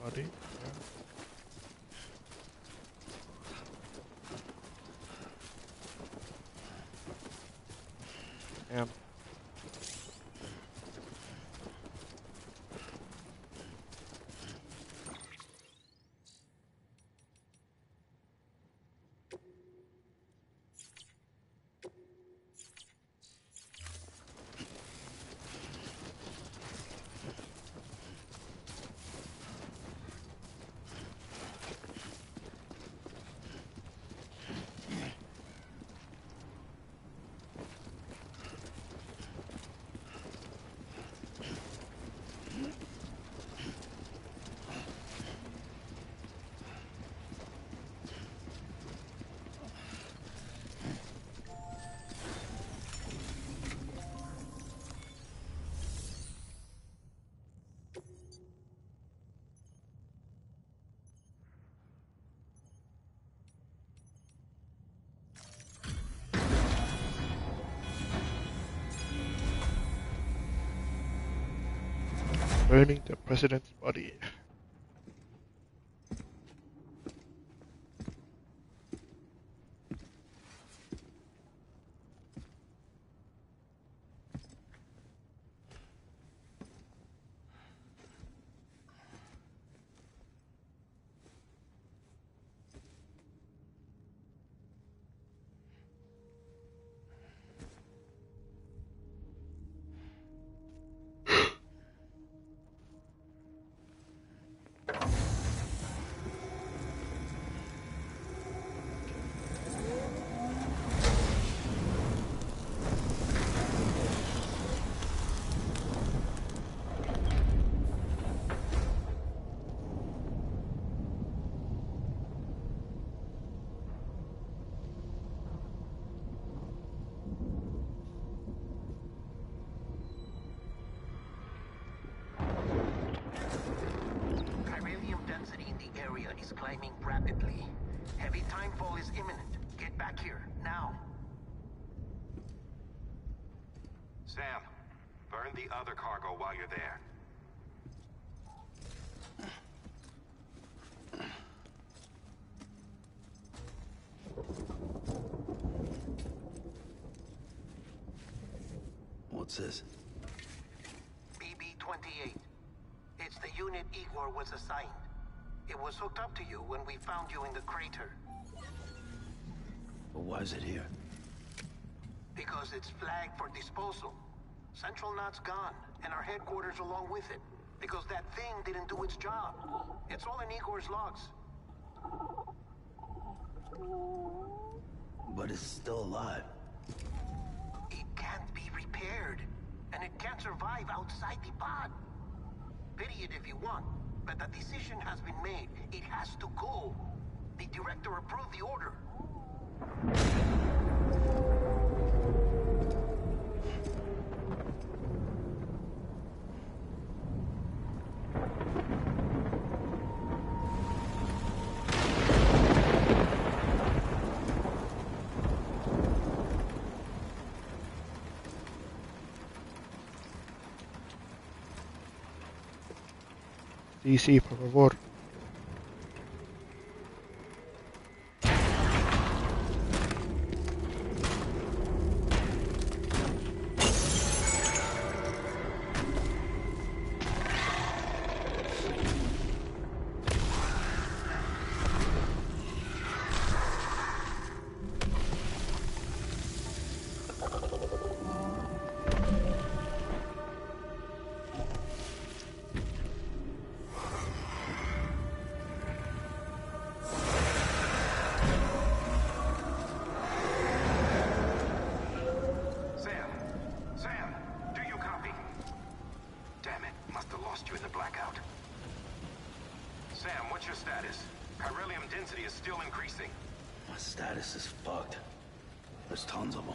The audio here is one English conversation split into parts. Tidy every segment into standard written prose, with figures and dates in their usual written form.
body. Yeah. Burning the president's body. Chiralium density in the area is climbing rapidly. Heavy timefall is imminent. Get back here, now. Sam, burn the other cargo while you're there. What's this? BB-28. It's the unit Igor was assigned. It was hooked up to you when we found you in the crater. But why is it here? Because it's flagged for disposal. Central Knot's gone, and our headquarters along with it. Because that thing didn't do its job. It's all in Igor's logs. But it's still alive. It can't be repaired, and it can't survive outside the pod. Pity it if you want, but the decision has been made. It has to go. The director approved the order. DC, por favor. Status is fucked. There's tons of them.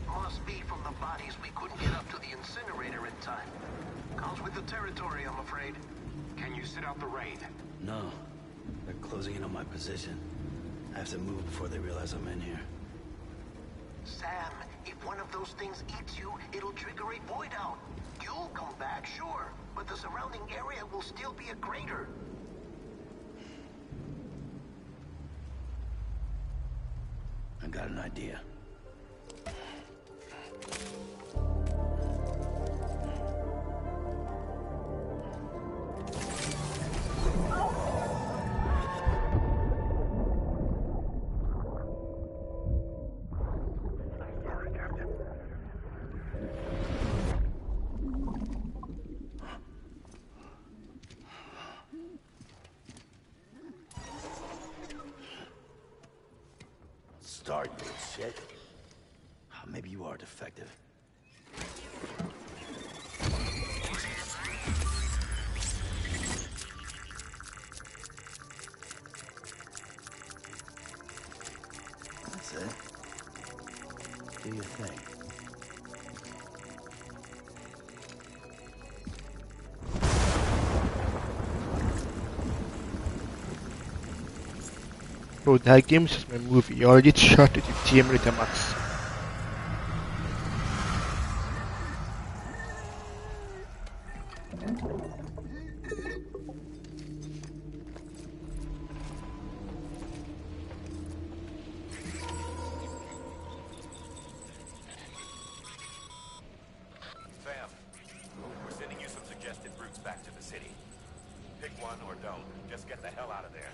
Must be from the bodies we couldn't get up to the incinerator in time. Comes with the territory, I'm afraid. Can you sit out the rain? No. They're closing in on my position. I have to move before they realize I'm in here. Sam, if one of those things eats you, it'll trigger a void out. You'll come back, sure, but the surrounding area will still be a crater. I got an idea. Start, you shit. Maybe you are defective. That's it. Do your thing. Bro, that game is just my movie. You already shot it, you TM it, Max. Sam, we're sending you some suggested routes back to the city. Pick one or don't. Just get the hell out of there.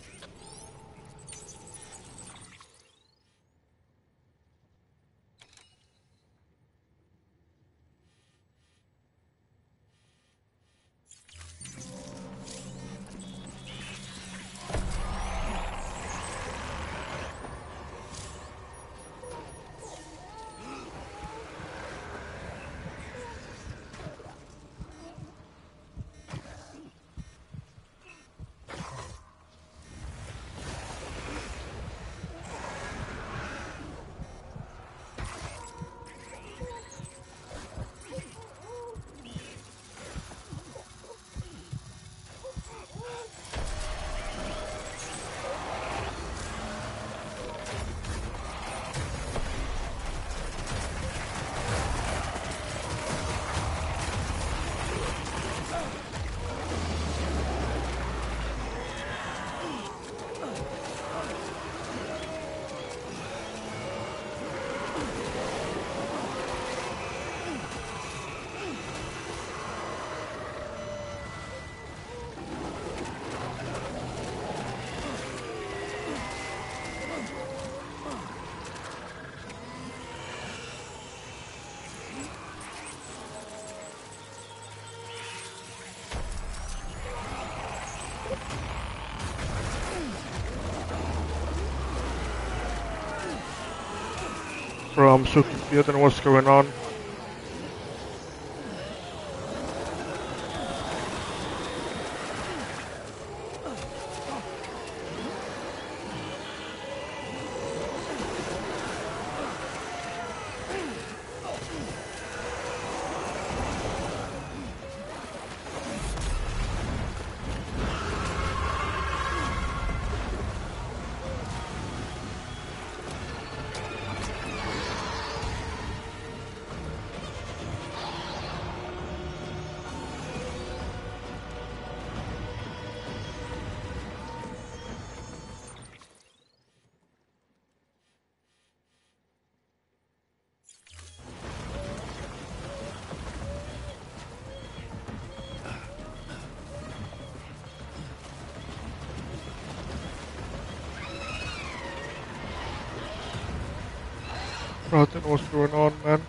Bro, I'm so confused on what's going on. Bro, I don't know what's going on, man.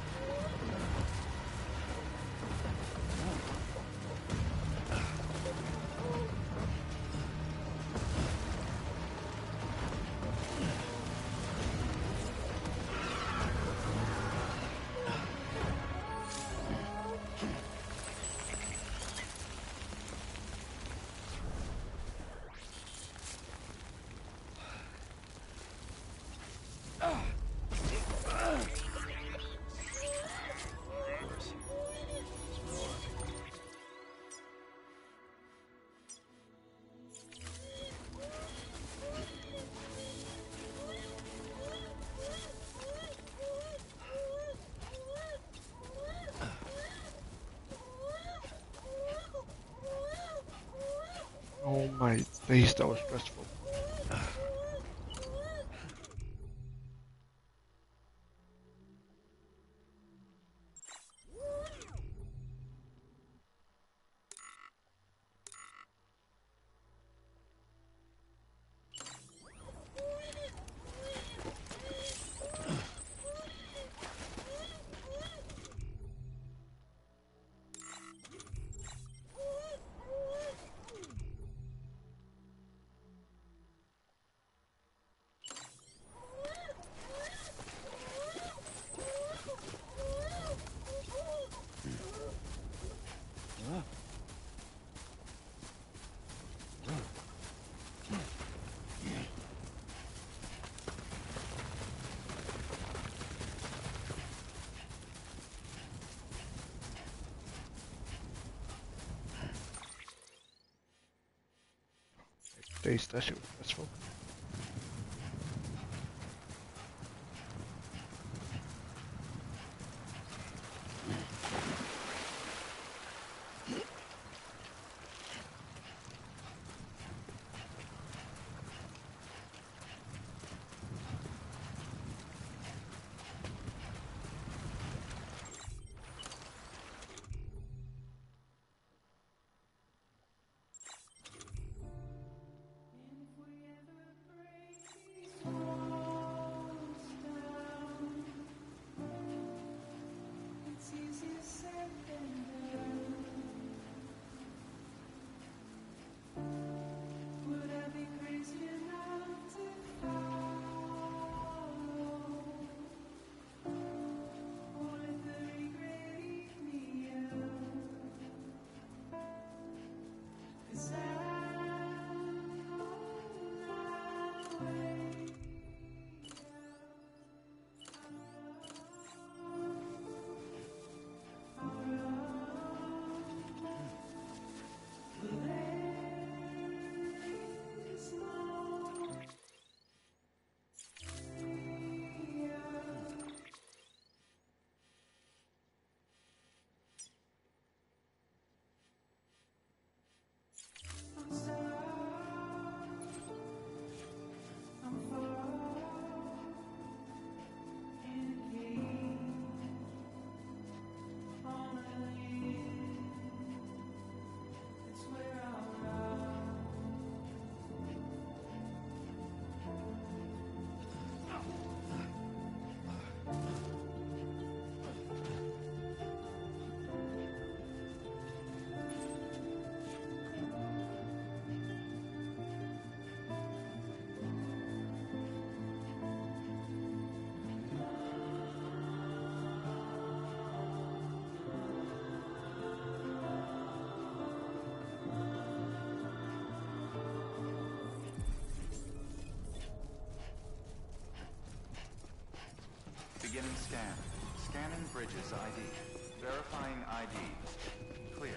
Oh my days, that was stressful. days. That shit was stressful. Beginning scan. Scanning Bridges ID. Verifying ID. Clear.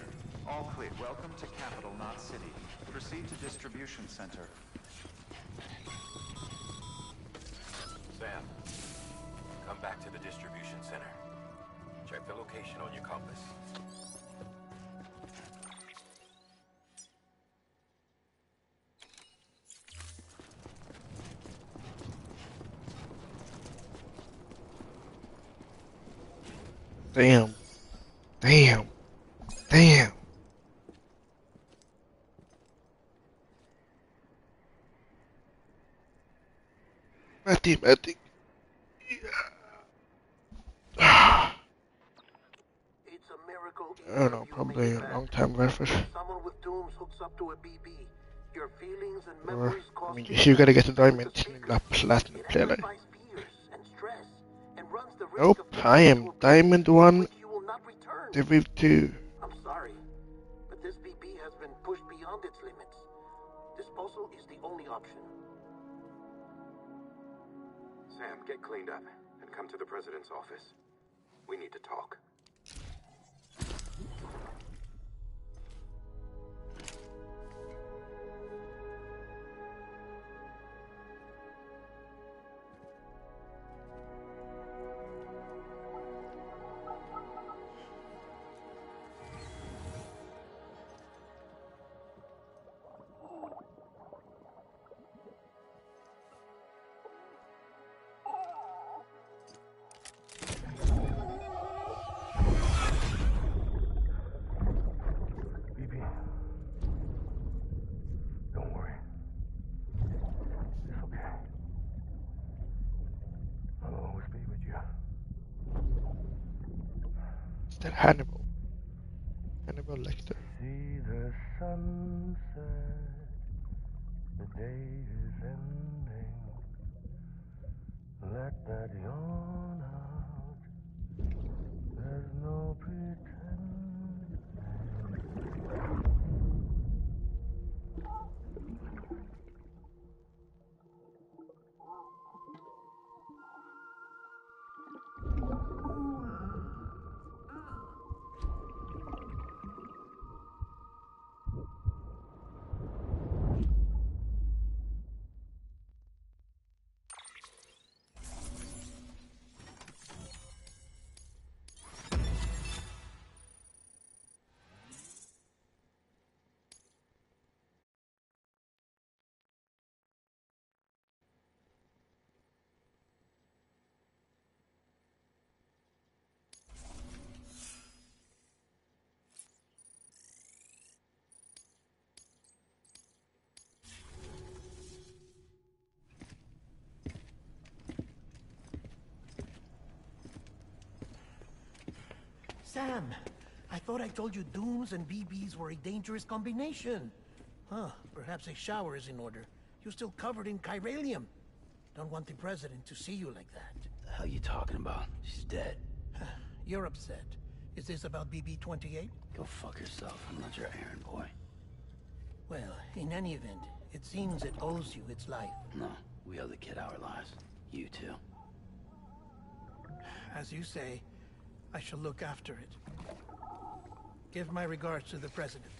All clear. Welcome to Capital, not City. Proceed to Distribution Center. Sam, come back to the distribution center. Check the location on your compass. Damn. Damn. Damn. Matty. It's a miracle. I don't know, probably a long time effort. Someone with dooms hooks up to a BB. Your feelings and Or, memories I cost mean, you you still gotta get the nothing. diamond It's a in secret. the last It player like. amplifies fears and stress and runs the risk Nope, of I am to a Diamond place 1, which you will not return. Diviv 2. I'm sorry, but this BB has been pushed beyond its limits. Disposal is the only option. Sam, get cleaned up and come to the president's office. We need to talk. Don't worry. It's okay. I'll always be with you. Is that Hannibal? Hannibal Lecter. See the sunset. The day is ending. Let that yawn out. There's no pretending. Sam, I thought I told you Dooms and BBs were a dangerous combination. Huh, perhaps a shower is in order. You're still covered in chiralium. Don't want the president to see you like that. The hell you talking about? She's dead. You're upset. Is this about BB-28? Go fuck yourself. I'm not your errand boy. Well, in any event, it seems it owes you its life. No, we owe the kid our lives. You too. As you say, I shall look after it. Give my regards to the president.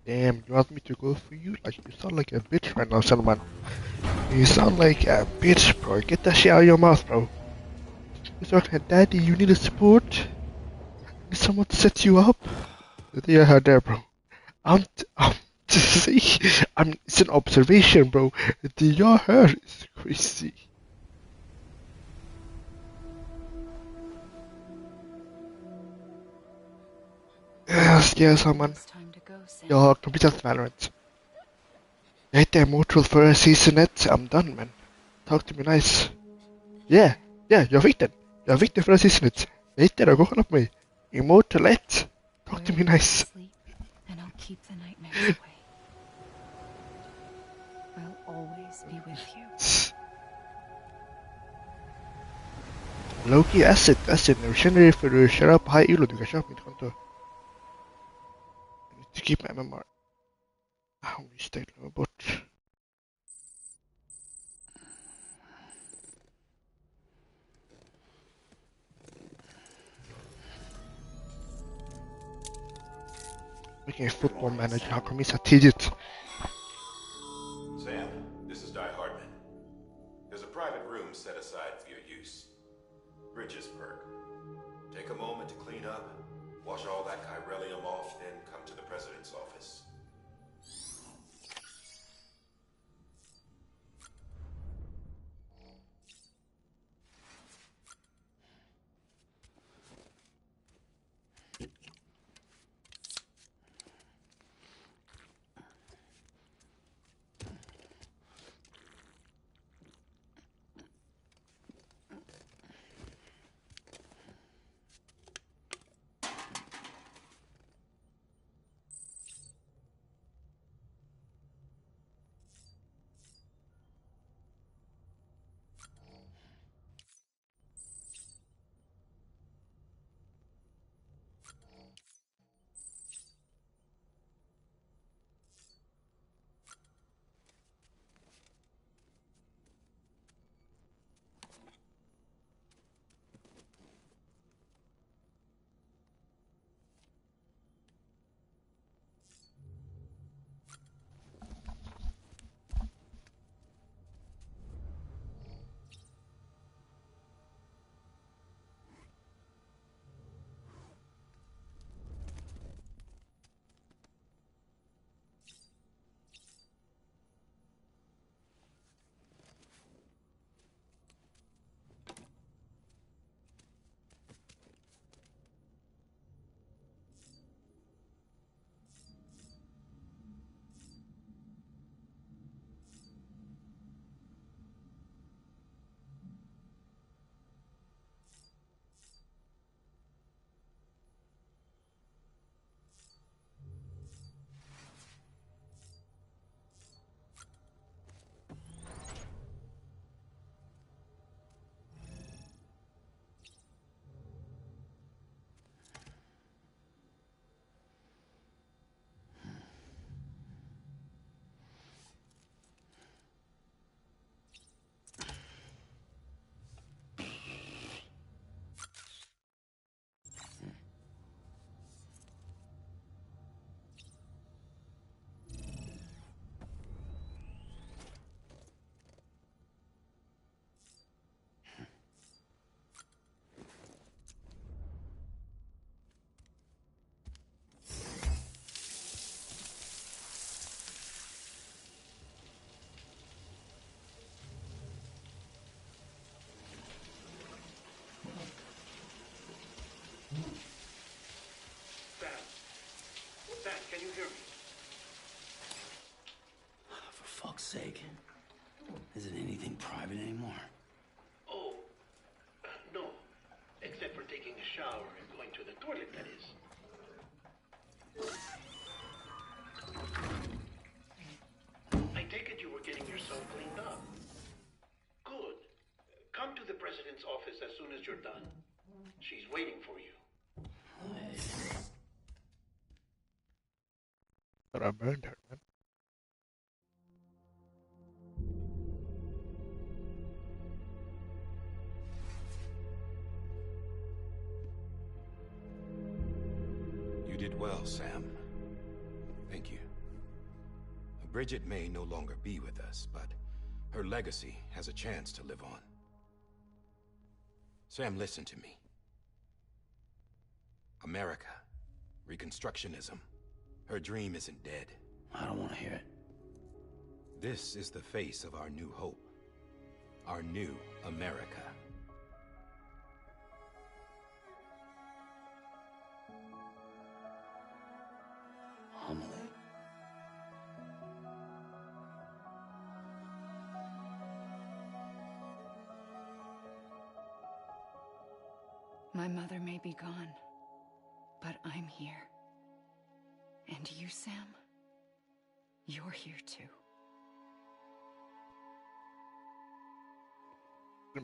Damn, you want me to go for you? Like, you sound like a bitch right now, Salman. You sound like a bitch, bro. Get that shit out of your mouth, bro. You're talking like, Daddy, you need a support? Need someone to set you up? Yeah, there, bro. It's an observation, bro. Your hair is crazy. Yes, Salman. Jag kan precis Valorant. Jag heter Immortal förra seasonet. I'm done, man. Talk to me nice. Yeah, jag fick den. Jag fick den förra seasonet. Jag hittade den, gå och kolla på mig. Immortal 1. Talk to me nice. And I'll keep the nightmares away. I'll always be with you. Loki Acid. När du känner dig för att köra på high elo, du kan köra på mitt konto. I need to keep my MMR. Just det, glömma bort. Vilken football manager har kommit så tidigt. Sam, this is Die Hardman. There's a private room set aside for your use. Bridges perk. Take a moment to clean up, wash all that chiralium off, then come to the president's office. Can you hear me? For fuck's sake. Is it anything private anymore? Oh, no. Except for taking a shower and going to the toilet, that is. I take it you were getting yourself cleaned up. Good. Come to the president's office as soon as you're done. She's waiting for you. But I burned her, man. You did well, Sam. Thank you. Bridget may no longer be with us, but her legacy has a chance to live on. Sam, listen to me. America, Reconstructionism, her dream isn't dead. I don't want to hear it. This is the face of our new hope. Our new America. Amelie. My mother may be gone, but I'm here. And you, Sam, you're here too.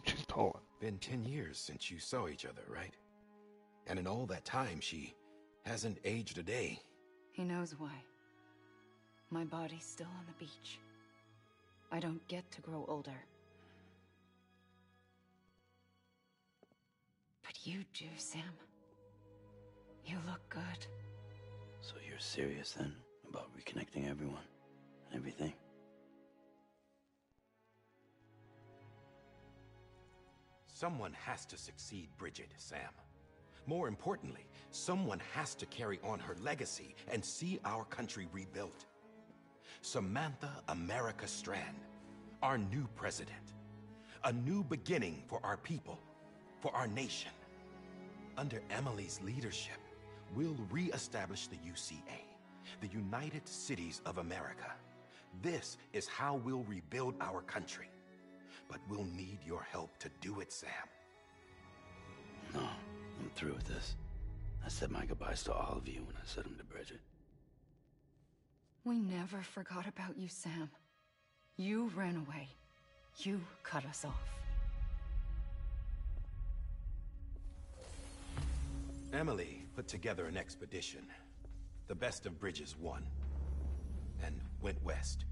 She's tall. Been 10 years since you saw each other, right? And in all that time, she hasn't aged a day. He knows why. My body's still on the beach. I don't get to grow older. But you do, Sam. You look good. So you're serious then about reconnecting everyone and everything? Someone has to succeed Bridget, Sam. More importantly, someone has to carry on her legacy and see our country rebuilt. Samantha America Strand, our new president. A new beginning for our people, for our nation. Under Emily's leadership, we'll re-establish the UCA, the United Cities of America. This is how we'll rebuild our country. But we'll need your help to do it, Sam. No, I'm through with this. I said my goodbyes to all of you when I said them to Bridget. We never forgot about you, Sam. You ran away. You cut us off. Emily put together an expedition. The best of Bridges won. And went west.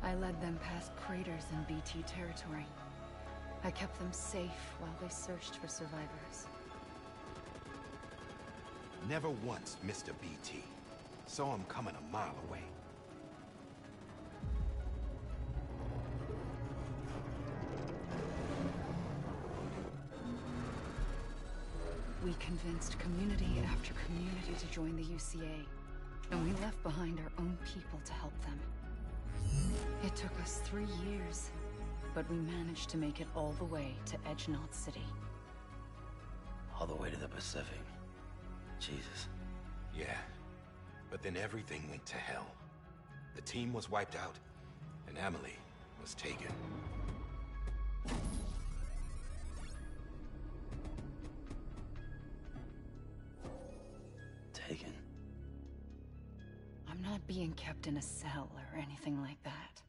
I led them past craters in BT territory. I kept them safe while they searched for survivors. Never once missed a BT. Saw him coming a mile away. We convinced community after community to join the UCA, and we left behind our own people to help them. It took us 3 years, but we managed to make it all the way to Edge Knot City. All the way to the Pacific. Jesus. Yeah, but then everything went to hell. The team was wiped out, and Emily was taken. Taken? I'm not being kept in a cell or anything like that.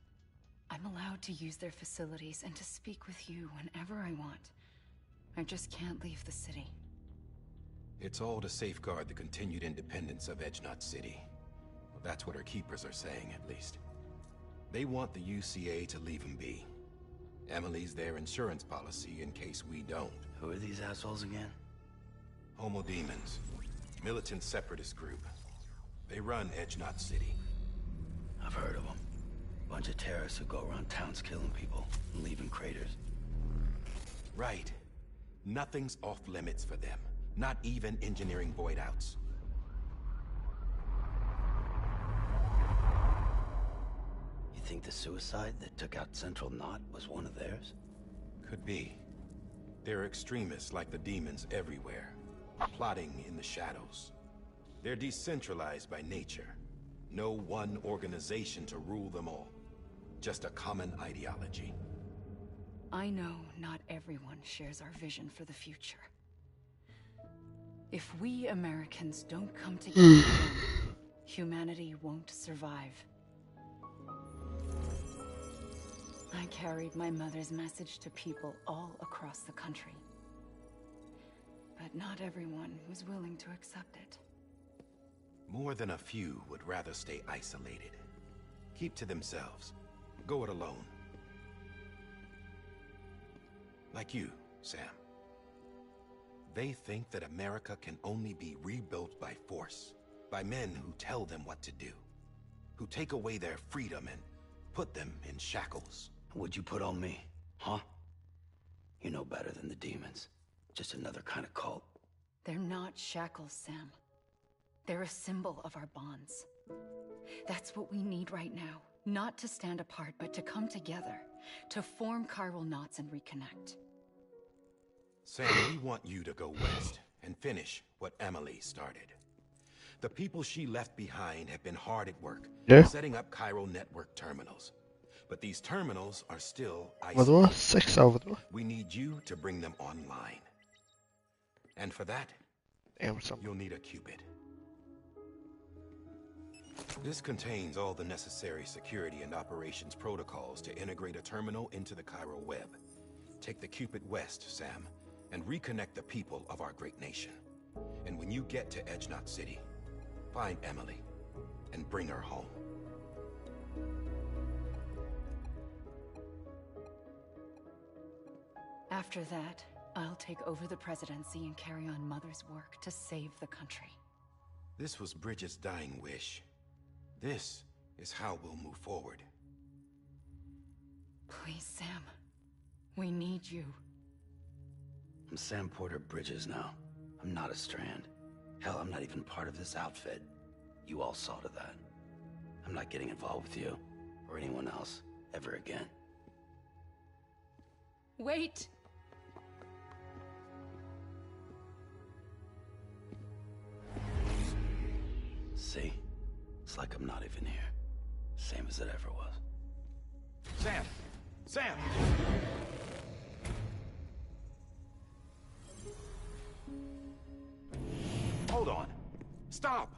I'm allowed to use their facilities and to speak with you whenever I want. I just can't leave the city. It's all to safeguard the continued independence of Edge Knot City. Well, that's what our keepers are saying, at least. They want the UCA to leave them be. Emily's their insurance policy in case we don't. Who are these assholes again? Homo Demons. Militant separatist group. They run Edge Knot City. I've heard of them. Bunch of terrorists who go around towns killing people and leaving craters. Right. Nothing's off limits for them. Not even engineering void outs. You think the suicide that took out Central Knot was one of theirs? Could be. There are extremists like the demons everywhere, plotting in the shadows. They're decentralized by nature. No one organization to rule them all. Just a common ideology. I know not everyone shares our vision for the future. If we Americans don't come together, then humanity won't survive. I carried my mother's message to people all across the country. But not everyone was willing to accept it. More than a few would rather stay isolated. Keep to themselves. Go it alone. Like you, Sam. They think that America can only be rebuilt by force, by men who tell them what to do, who take away their freedom and put them in shackles. What'd you put on me, huh? You know better than the demons. Just another kind of cult. They're not shackles, Sam. They're a symbol of our bonds. That's what we need right now. Not to stand apart, but to come together. To form chiral knots and reconnect. Sam, we want you to go west and finish what Emily started. The people she left behind have been hard at work, setting up chiral network terminals. But these terminals are still Vadå? isolated. 6 av vadå? We need you to bring them online. And for that, you'll need a Cupid. This contains all the necessary security and operations protocols to integrate a terminal into the chiral web. Take the Cupid west, Sam, and reconnect the people of our great nation. And when you get to Edge Knot City, find Emily and bring her home. After that, I'll take over the presidency and carry on Mother's work to save the country. This was Bridget's dying wish. This is how we'll move forward. Please, Sam. We need you. I'm Sam Porter Bridges now. I'm not a Strand. Hell, I'm not even part of this outfit. You all saw to that. I'm not getting involved with you, or anyone else, ever again. Wait! See? It's like I'm not even here. Same as it ever was. Sam! Sam! Hold on. Stop!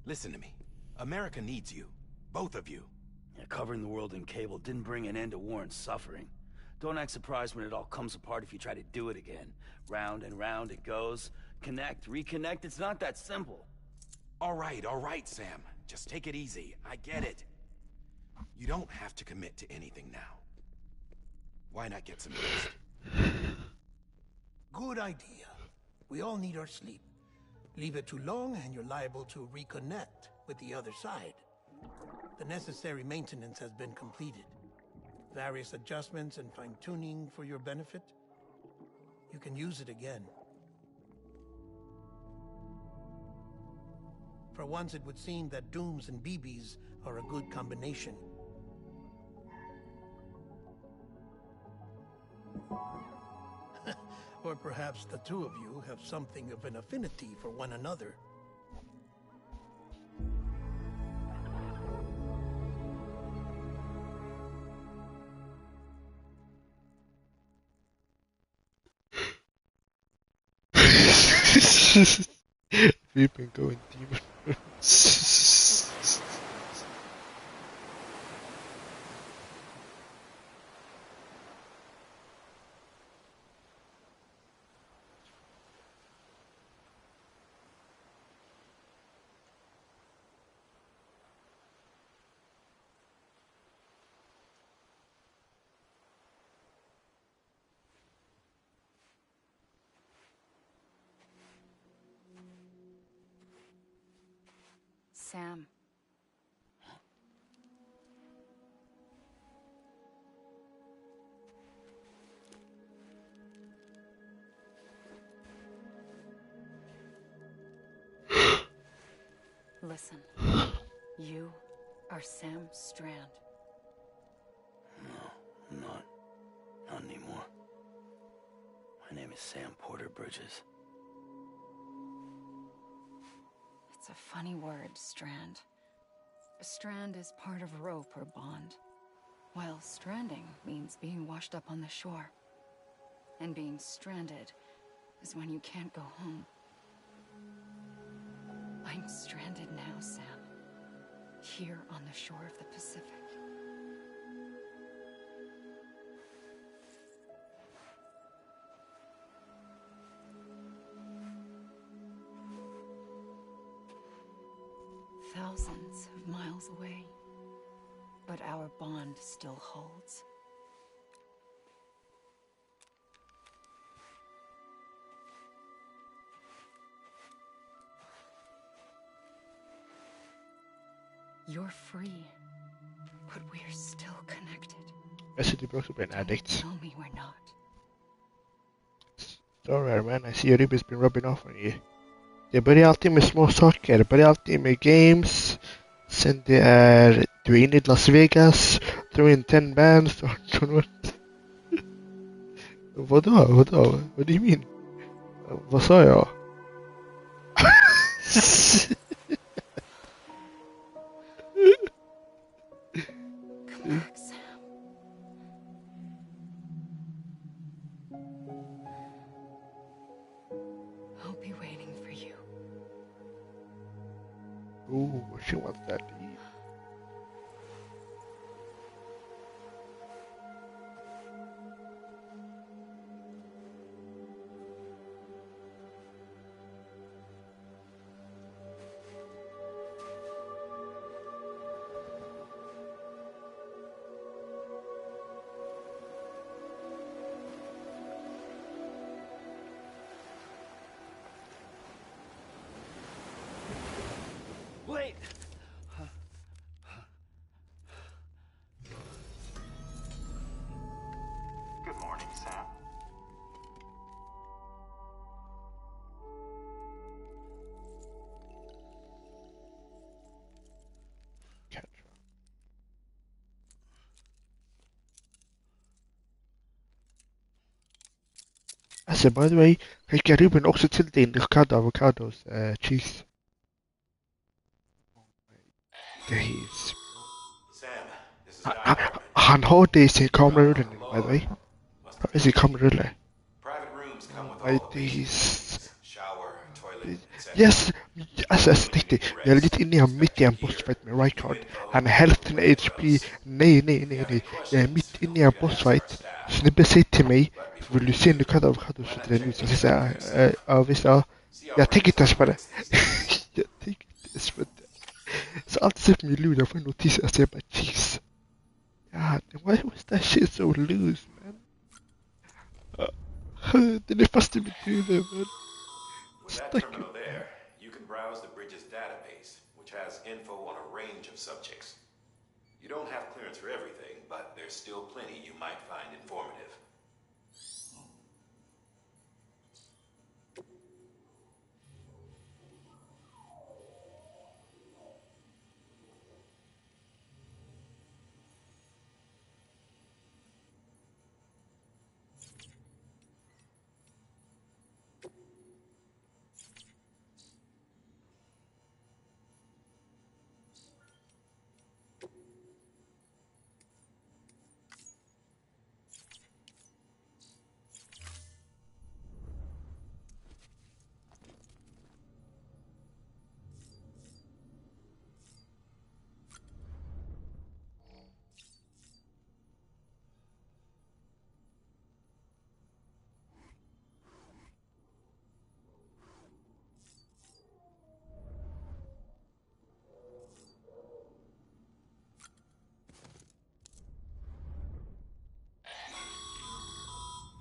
Listen to me. America needs you. Both of you. Yeah, covering the world in cable didn't bring an end to war and suffering. Don't act surprised when it all comes apart if you try to do it again. Round and round it goes. Connect, reconnect, it's not that simple. All right, Sam. Just take it easy. I get it. You don't have to commit to anything now. Why not get some rest? Good idea. We all need our sleep. Leave it too long and you're liable to reconnect with the other side. The necessary maintenance has been completed. Various adjustments and fine-tuning for your benefit. You can use it again. For once, it would seem that Dooms and BBs are a good combination. Or perhaps the two of you have something of an affinity for one another. We've been going demon. Sam. Listen, you are Sam Strand. No, I'm not. Not anymore. My name is Sam Porter Bridges. It's a funny word, Strand. A strand is part of rope or bond, while stranding means being washed up on the shore. And being stranded is when you can't go home. I'm stranded now, Sam. Here on the shore of the Pacific. Thousands of miles away, but our bond still holds. You're free, but we're still connected. Altså, det bliver også en Don't addict. tell me we're not. It's alright, man. I see your rib has been rubbing off on you. Det börjar alltid med små saker. Det börjar alltid med games. Sen det är... Du är inne i Las Vegas. Throw in 10 bands. Vadå? Vadå? Vad do you mean? Vad sa jag? Come back, Sam. I'll be waiting for you. Ooh, she wants that to eat. Wait! Good morning, Sam. Catra. Alltså, by the way, skickar Ruben också till din avocados cheese. Days. Sam, this is Guy Hartman. Han har det i sin kamerarullen, by the way. Har det i sin kamerarullen. Private rooms come with My all the days. basics. Shower, toilet, etc. Yes! Alltså, riktigt. Jag är lite inne i mitt i en bossfight med Rykard. Han är hälften HP. Nej. Jag är mitt inne i en bossfight. Snubbe säger till mig, vill du se en avocados för den nu? Så jag säger, ja visst, ja. Jag tänker inte ens på det. Jag tänker inte ens på det. Så alltid ser på min lur, jag får en notis och säger bara jeez. God, why was that shit so loose, man? Den är fast i mitt huvud, man. With that Stuck terminal there, you can browse the Bridges database, which has info on a range of subjects. You don't have clearance for everything, but there's still plenty you might find informative.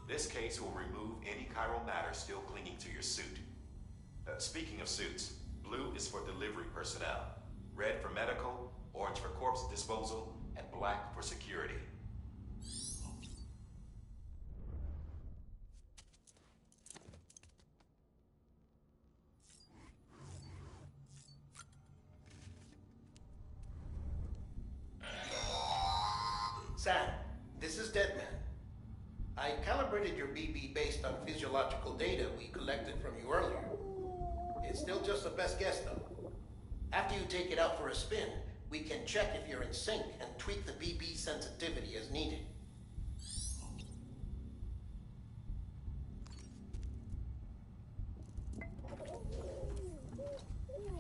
This case will remove any chiral matter still clinging to your suit. Speaking of suits, blue is for delivery personnel, red for medical, orange for corpse disposal, and black for security. Sam, this is Deadman. I calibrated your BB based on physiological data we collected from you earlier. It's still just a best guess, though. After you take it out for a spin, we can check if you're in sync and tweak the BB sensitivity as needed.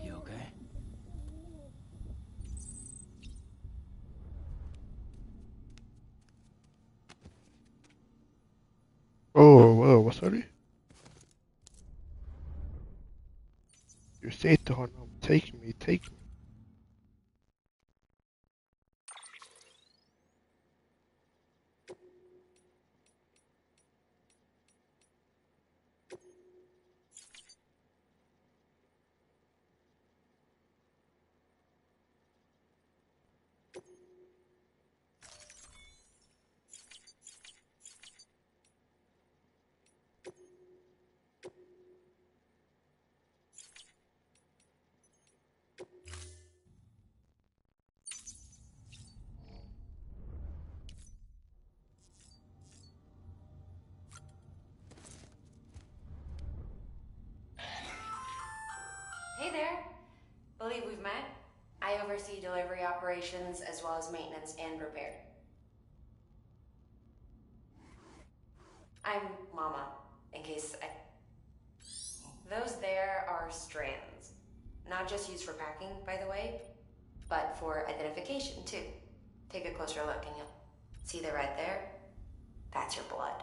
You okay? Oh, whoa, vad sa du? Du säger till honom, take me, take me. Hey there. Believe we've met. I oversee delivery operations as well as maintenance and repair. I'm Mama, in case Those there are strands. Not just used for packing, by the way, but for identification, too. Take a closer look and you'll see the red there? That's your blood.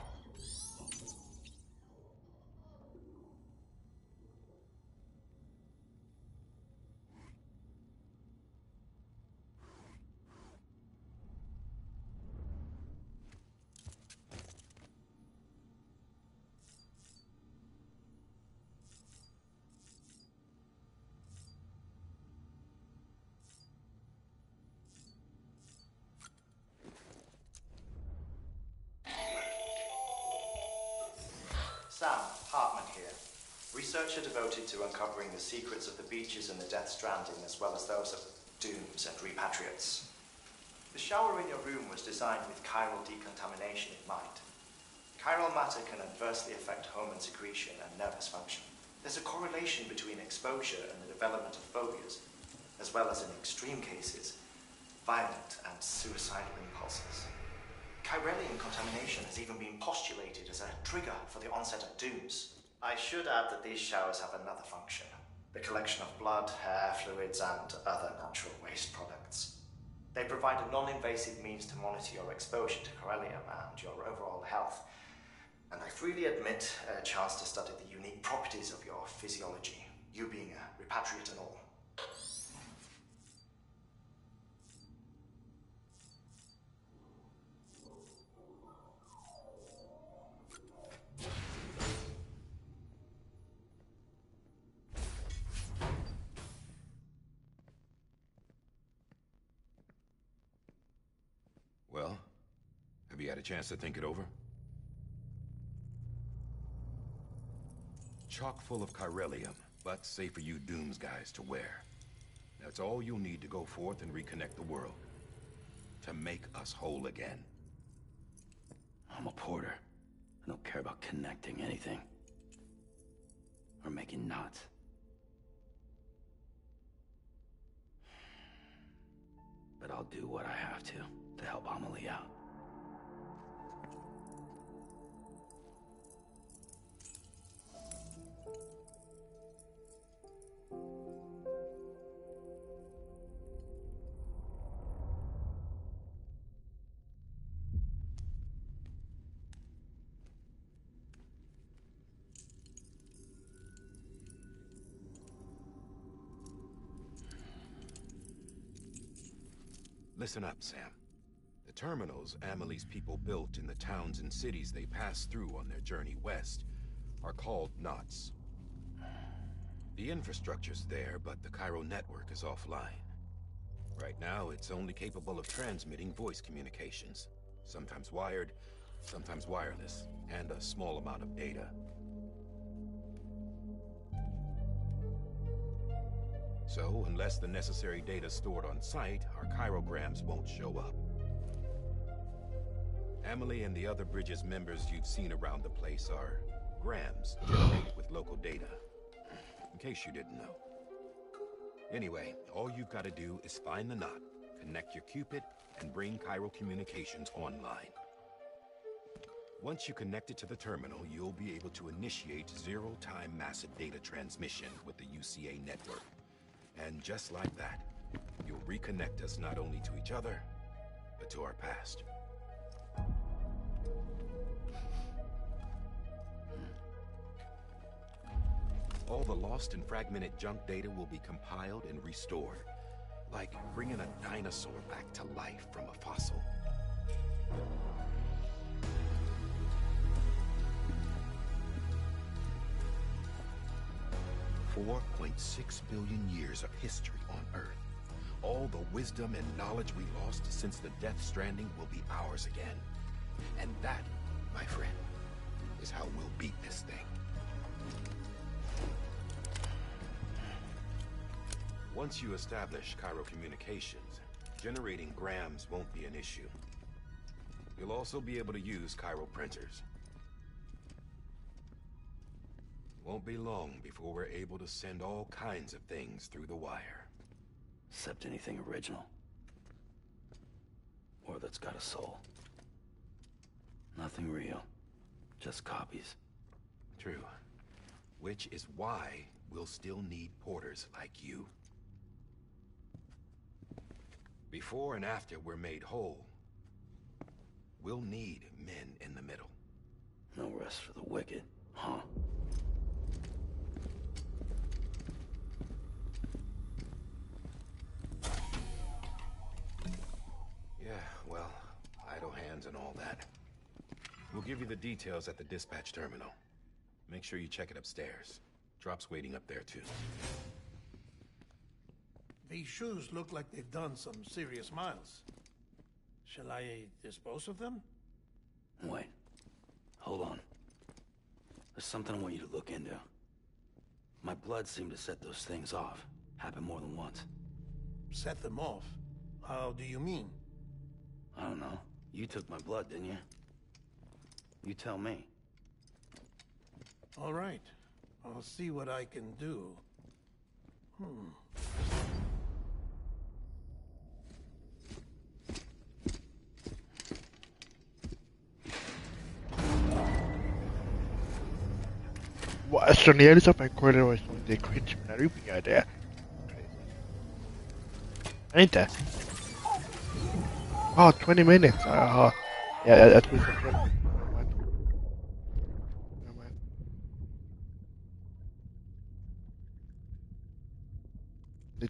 Sam Hartman here, researcher devoted to uncovering the secrets of the beaches and the Death Stranding, as well as those of dooms and repatriates. The shower in your room was designed with chiral decontamination in mind. Chiral matter can adversely affect hormone secretion and nervous function. There's a correlation between exposure and the development of phobias, as well as in extreme cases, violent and suicidal impulses. Chiralian contamination has even been postulated as a trigger for the onset of dooms. I should add that these showers have another function: the collection of blood, hair, fluids, and other natural waste products. They provide a non-invasive means to monitor your exposure to chiralium and your overall health, and I freely admit a chance to study the unique properties of your physiology, you being a repatriate and all. Well, have you had a chance to think it over? Chock full of chiralium, but safe for you Dooms guys to wear. That's all you'll need to go forth and reconnect the world. To make us whole again. I'm a porter. I don't care about connecting anything. Or making knots. But I'll do what I have to help Amelie out. Listen up, Sam. The terminals Amelie's people built in the towns and cities they passed through on their journey west are called knots. The infrastructure's there, but the Cairo network is offline. Right now, it's only capable of transmitting voice communications. Sometimes wired, sometimes wireless, and a small amount of data. So, unless the necessary data stored on site, our chirograms won't show up. Emily and the other Bridges members you've seen around the place are grams generated with local data. In case you didn't know. Anyway, all you've got to do is find the knot, connect your Cupid, and bring Chiral Communications online. Once you connect it to the terminal, you'll be able to initiate zero-time massive data transmission with the UCA network. And just like that, you'll reconnect us not only to each other, but to our past. All the lost and fragmented junk data will be compiled and restored, like bringing a dinosaur back to life from a fossil. 4.6 billion years of history on Earth. All the wisdom and knowledge we lost since the Death Stranding will be ours again. And that, my friend, is how we'll beat this thing. Once you establish Chiral Communications, generating grams won't be an issue. You'll also be able to use Chiral printers. Won't be long before we're able to send all kinds of things through the wire. Except anything original. Or that's got a soul. Nothing real. Just copies. True. Which is why we'll still need porters like you. Before and after we're made whole, we'll need men in the middle. No rest for the wicked, huh? Yeah, well, idle hands and all that. We'll give you the details at the dispatch terminal. Make sure you check it upstairs. Drop's waiting up there too. These shoes look like they've done some serious miles. Shall I dispose of them? Wait. Hold on. There's something I want you to look into. My blood seemed to set those things off. Happened more than once. Set them off? How do you mean? I don't know. You took my blood, didn't you? You tell me. All right. I'll see what I can do. Så när jag lyssnar på en korridor som det är cringe när du gör det. Inte? 20 minutes. Jaha. Ja, jag tror det var 20.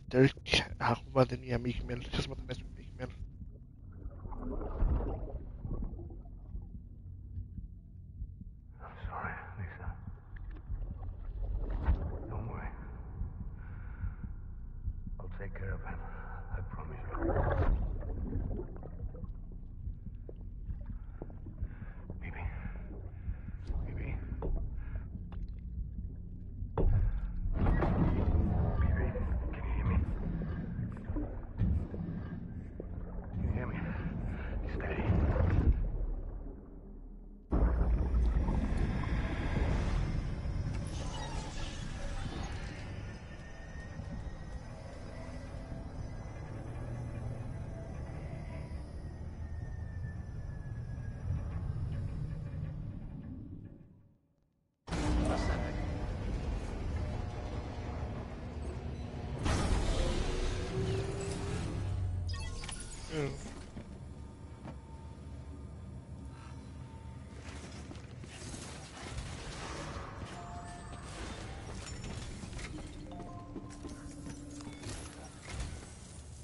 Dirk, han var den nya Mikmel. Det känns som att han är som Mikmel. I'm sorry, Lisa. Don't worry. I'll take care of him. I promise you. Baby. Baby. Baby, can you hear me? Can you hear me? Steady.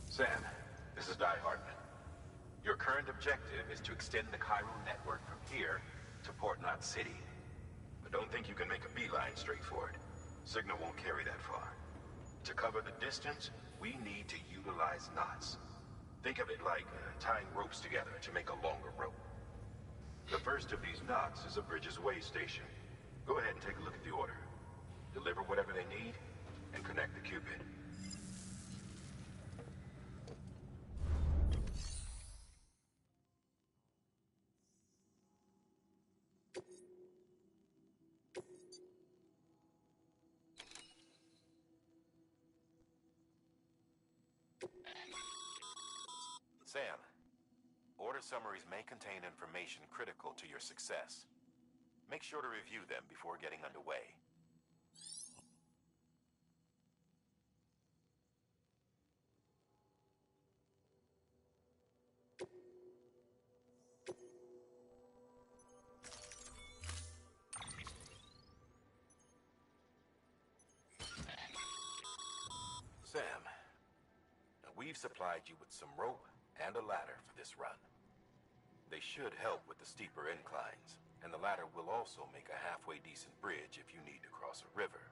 Sam, this is Di Hartman. Your current objective is to extend the Chiral network from here to Port Knot City. But don't think you can make a beeline straight for it. Signal won't carry that far. To cover the distance, we need to utilize knots. Think of it like tying ropes together to make a longer rope. The first of these knots is a Bridges Way station. Go ahead and take a look at the order. Deliver whatever they need, and connect the Cupid. Sam, order summaries may contain information critical to your success. Make sure to review them before getting underway. Sam, we've supplied you with some rope and a ladder for this run. They should help with the steeper inclines, and the ladder will also make a halfway decent bridge if you need to cross a river.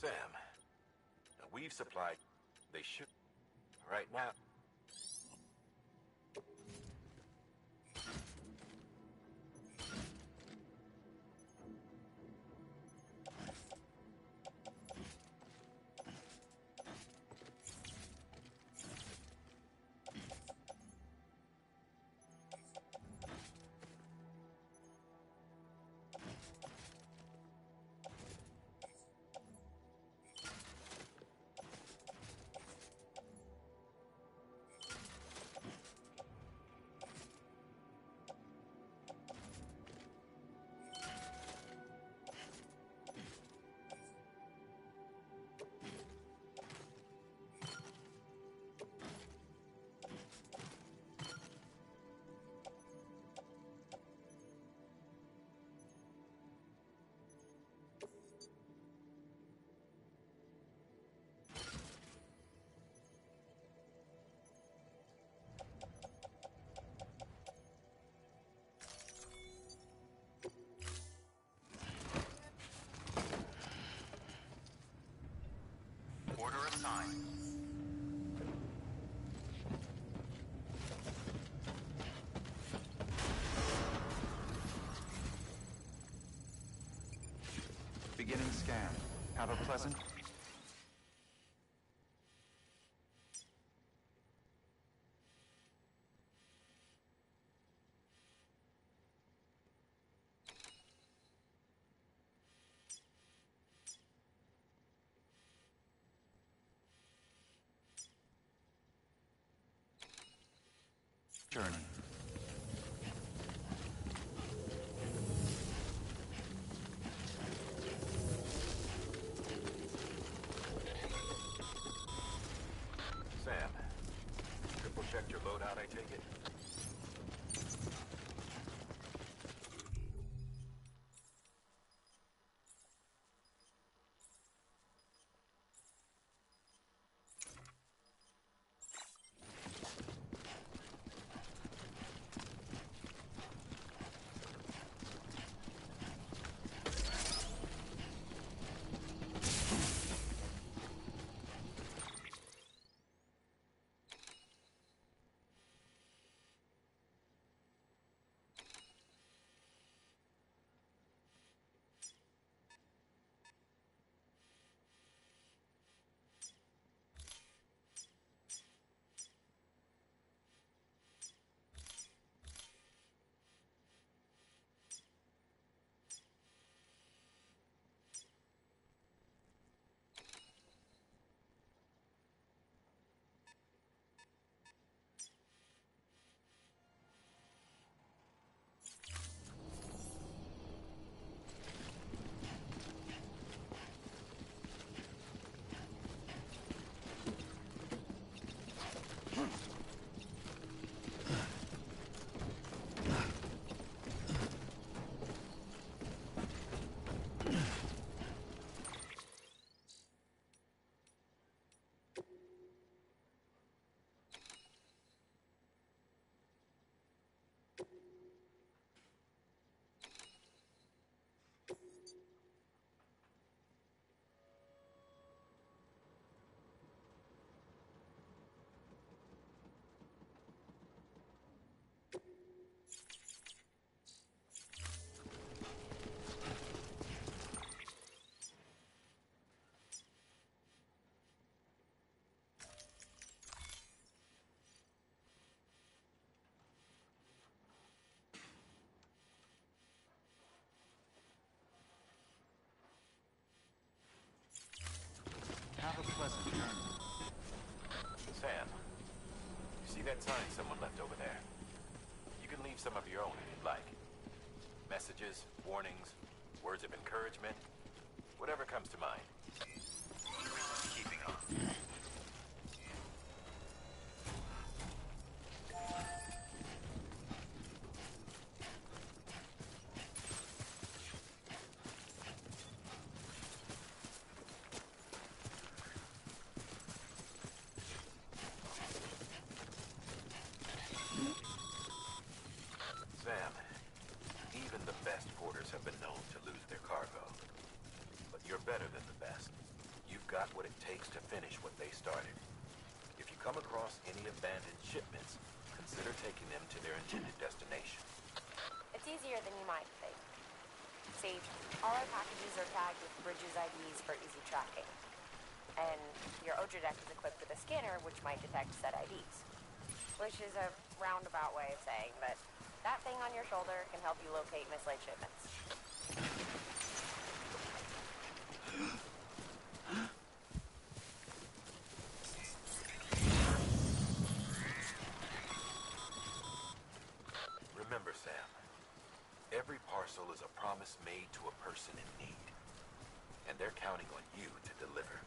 Sam, we've supplied... They should... Right now... Order assigned. Beginning scan. Have a pleasant... journey. Sam, triple checked your loadout, I take it? had signs someone left over there. You can leave some of your own if you'd like. Messages, warnings, words of encouragement, whatever comes to mind. Keeping on. Sam, even the best porters have been known to lose their cargo. But you're better than the best. You've got what it takes to finish what they started. If you come across any abandoned shipments, consider taking them to their intended destination. It's easier than you might think. See, all our packages are tagged with Bridges IDs for easy tracking. And your Odra deck is equipped with a scanner which might detect said IDs. Which is a roundabout way of saying that that thing on your shoulder can help you locate mislaid shipments. Remember, Sam, every parcel is a promise made to a person in need. And they're counting on you to deliver.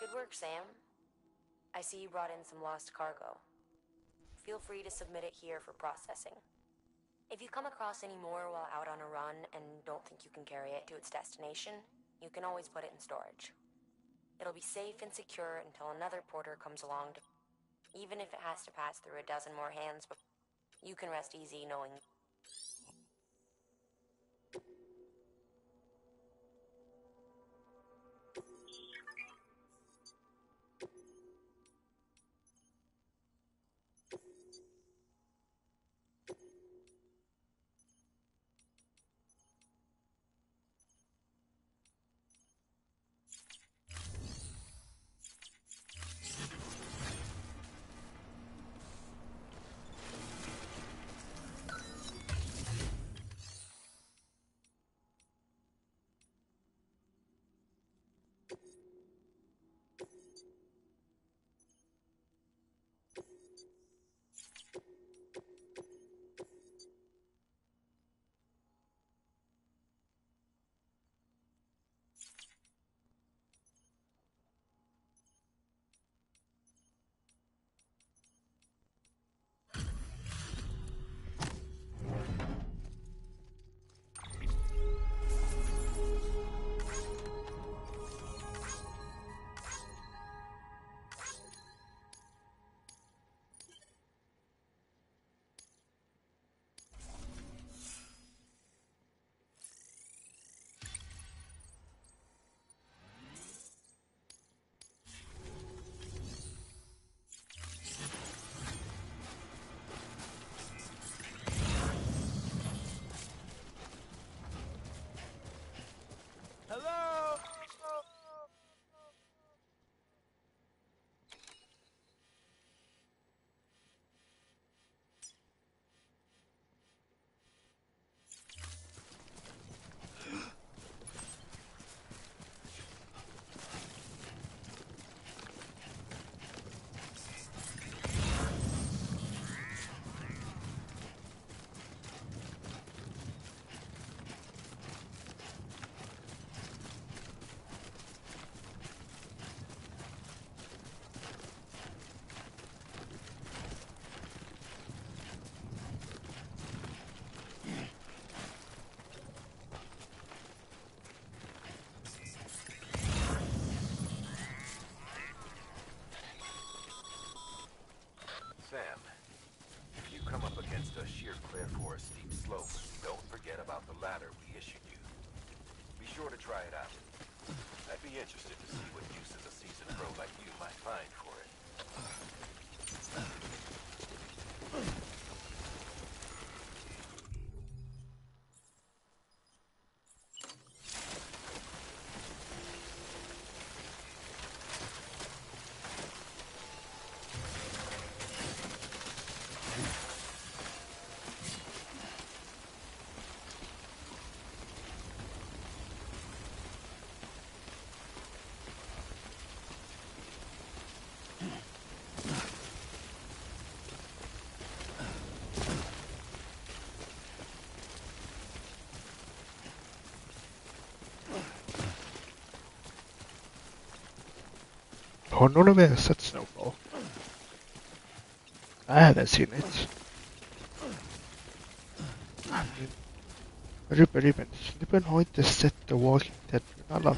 Good work, Sam. I see you brought in some lost cargo. Feel free to submit it here for processing. If you come across any more while out on a run and don't think you can carry it to its destination, you can always put it in storage. It'll be safe and secure until another porter comes along to... Even if it has to pass through a dozen more hands, but you can rest easy knowing... issued you. Be sure to try it out. I'd be interested to see what uses a seasoned pro like you might find for it. Har någon mer sett Snowfall? I haven't seen it. Ruben har inte sett The Walking Dead. Alla.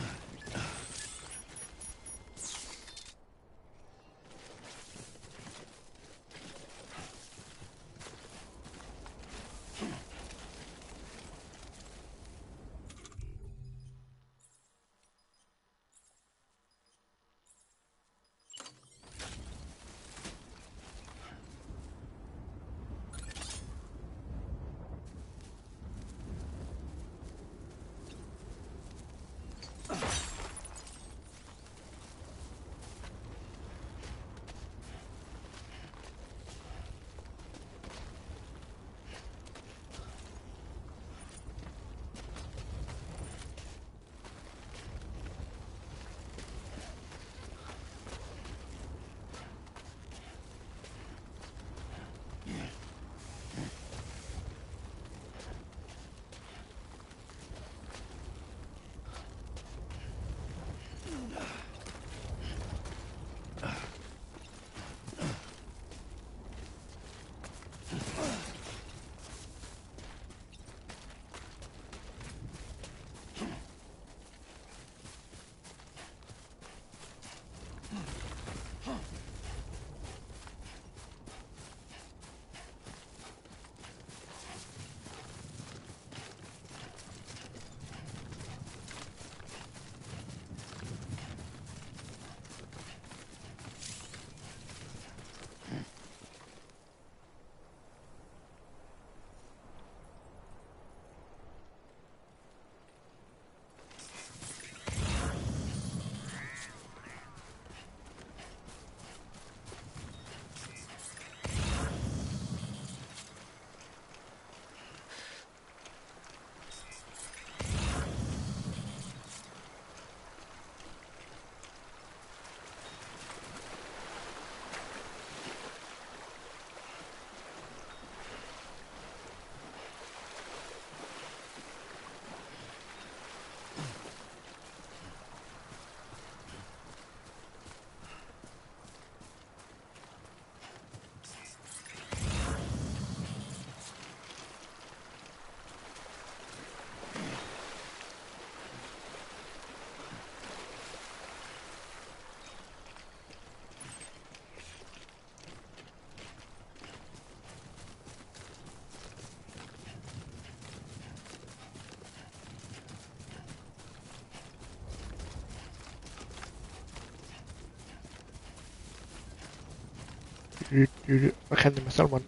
Vad händer med Salman?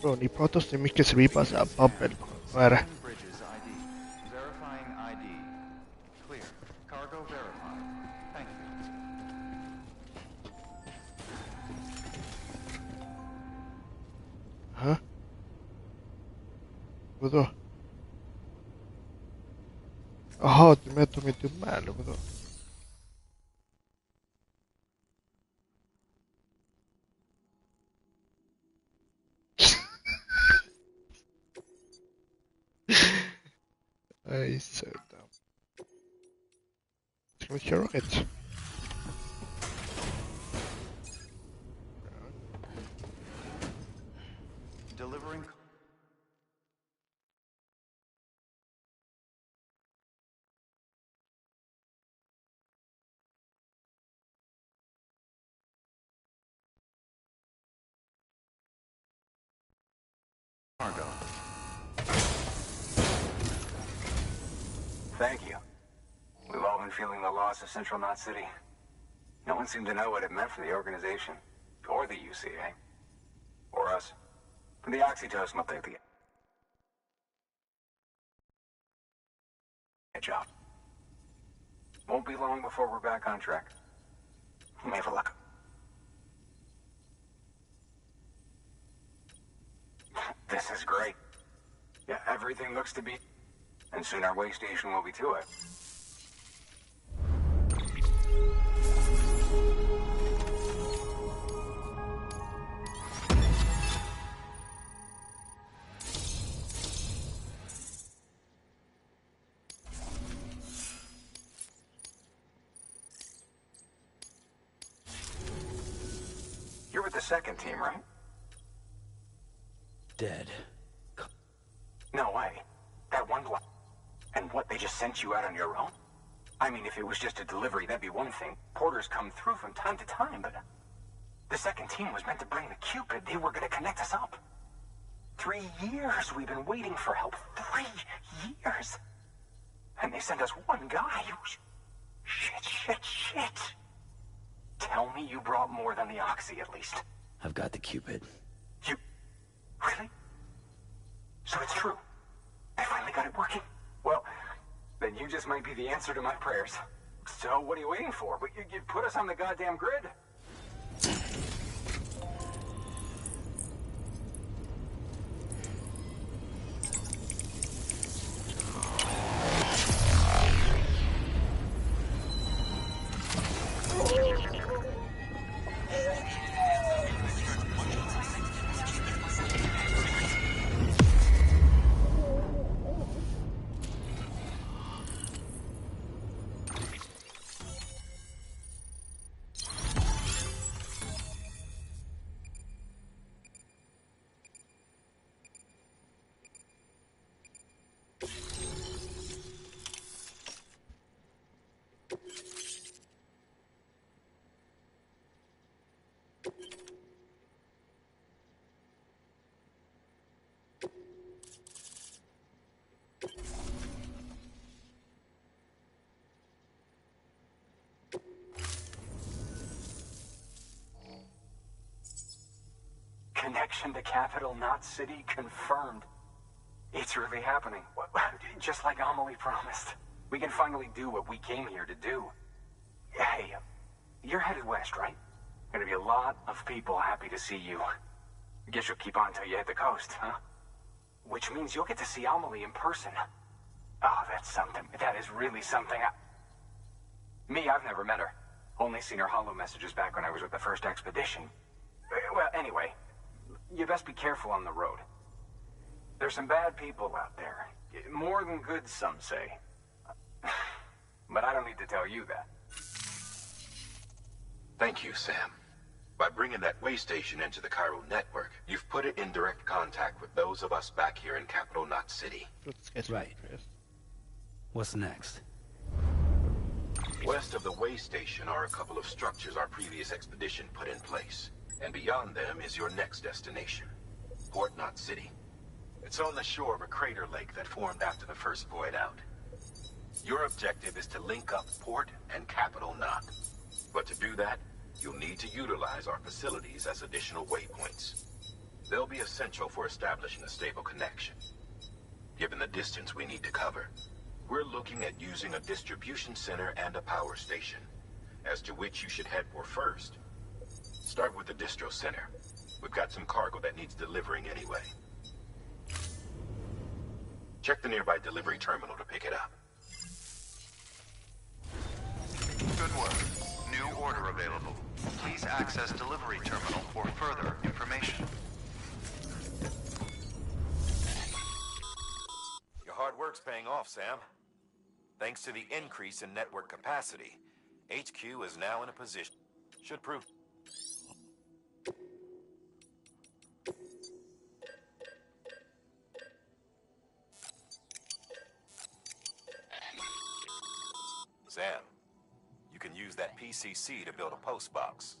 Bro, ni pratar så mycket så vi bara såhär babbel. Vad är det? Bridges ID. Verifying ID. Clear. Cargo verified. Thank you. Huh? Vadå? Jaha, du menar att de är dumma eller vadå? I so dumb. Ska vi köra rätt? Delivering Cargo. Thank you. We've all been feeling the loss of Central Knot City. No one seemed to know what it meant for the organization, or the UCA, or us. The oxytocin will take the job. Won't be long before we're back on track. You may have a luck. This is great. Yeah, everything looks to be... And soon our way station will be to it. You're with the second team, right? Dead. No way. That one block. And what, they just sent you out on your own? I mean, if it was just a delivery, that'd be one thing. Porters come through from time to time, but... The second team was meant to bring the Cupid. They were gonna connect us up. 3 years we've been waiting for help. 3 years! And they sent us one guy who's... Shit. Tell me you brought more than the Oxy, at least. I've got the Cupid. You... Really? So it's true. They finally got it working. Well, then you just might be the answer to my prayers. So what are you waiting for? You put us on the goddamn grid. Connection to Capital Knot City confirmed. It's really happening. Just like Amelie promised. We can finally do what we came here to do. Hey, you're headed west, right? Gonna be a lot of people happy to see you. Guess you'll keep on till you hit the coast, huh? Which means you'll get to see Amelie in person. Oh, that's something. That is really something. Me, I've never met her. Only seen her holo messages back when I was with the first expedition. Well, anyway, you best be careful on the road. There's some bad people out there. More than good, some say. But I don't need to tell you that. Thank you, Sam. By bringing that way station into the Chiral network, you've put it in direct contact with those of us back here in Capital Knot City. Right. What's next? West of the way station are a couple of structures our previous expedition put in place. And beyond them is your next destination, Port Knot City. It's on the shore of a crater lake that formed after the first void out. Your objective is to link up Port and Capital Knot. But to do that, you'll need to utilize our facilities as additional waypoints. They'll be essential for establishing a stable connection. Given the distance we need to cover, we're looking at using a distribution center and a power station, as to which you should head for first. Start with the distro center. We've got some cargo that needs delivering anyway. Check the nearby delivery terminal to pick it up. Good work. New order available. Please access delivery terminal for further information. Your hard work's paying off, Sam. Thanks to the increase in network capacity, HQ is now in a position. Should prove... Sam, you can use that PCC to build a post box.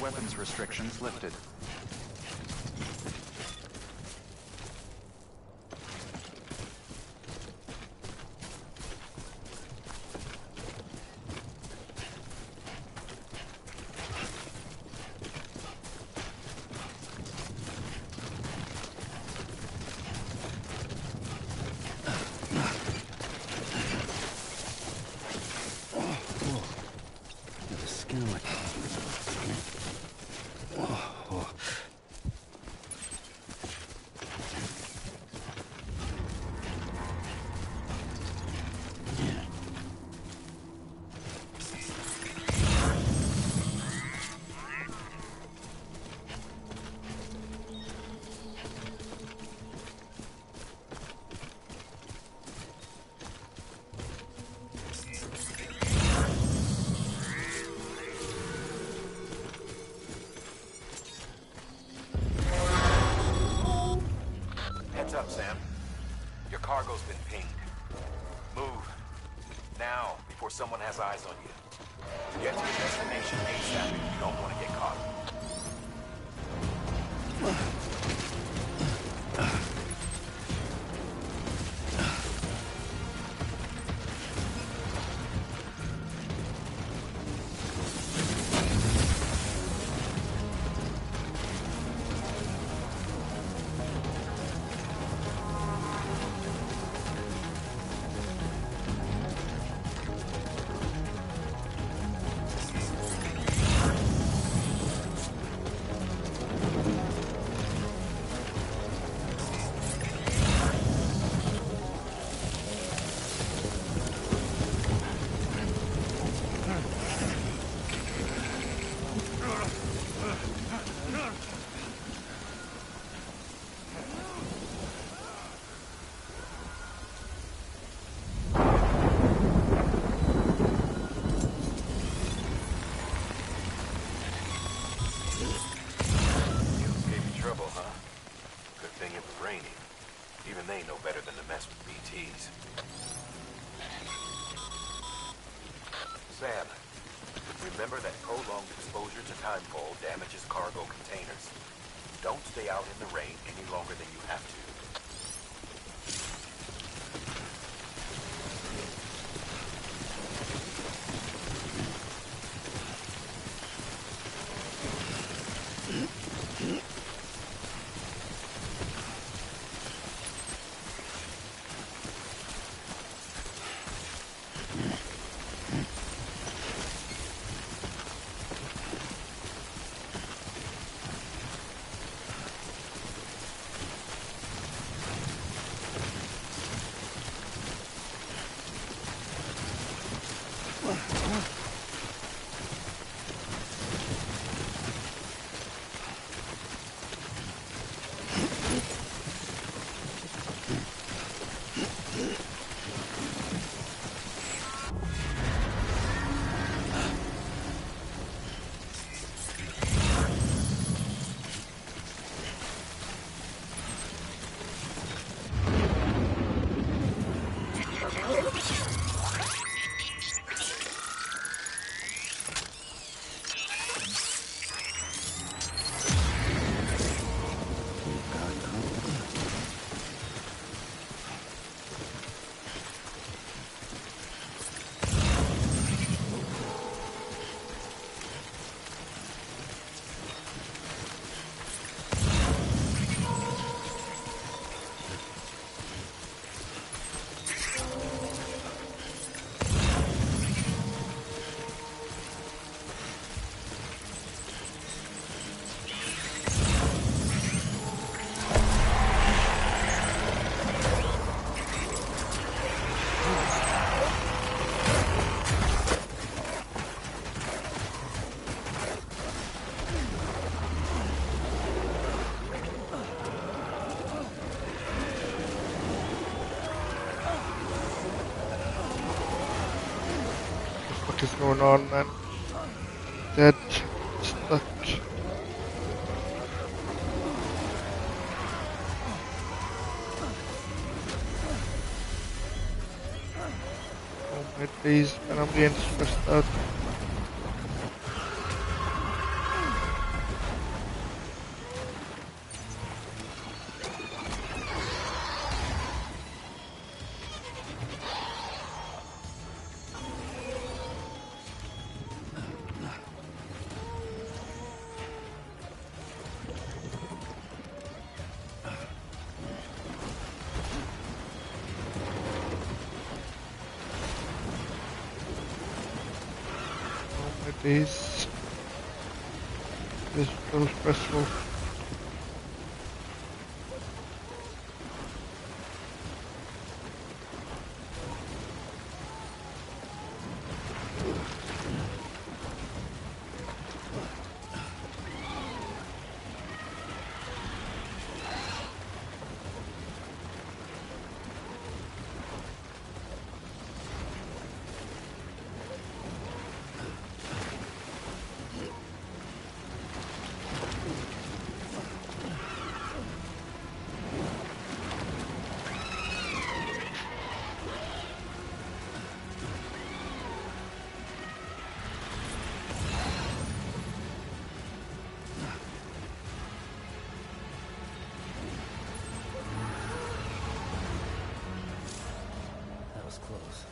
Weapons restrictions lifted. Heads up, Sam. Your cargo's been pinged. Move. Now, before someone has eyes on you. Get to your destination ASAP if you don't want to get caught. They know better than to mess with BTs. Sam, remember that prolonged exposure to timefall damages cargo containers. Don't stay out in the rain any longer than you have to. What is going on, man? Dead. Stuck. Oh my days, man, I'm getting stressed out. It is. This is so stressful. That was close.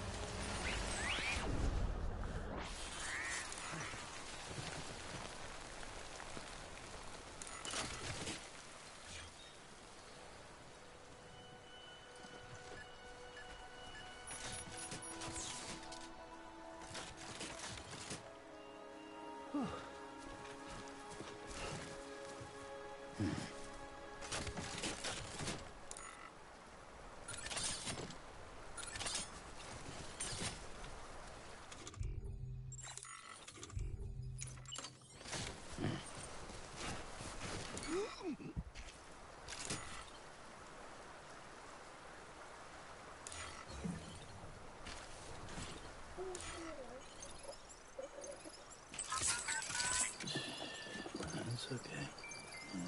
It's okay.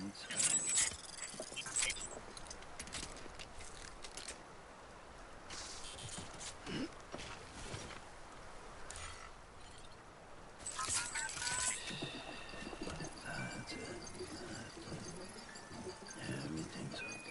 It's alright. That's it. Everything's okay.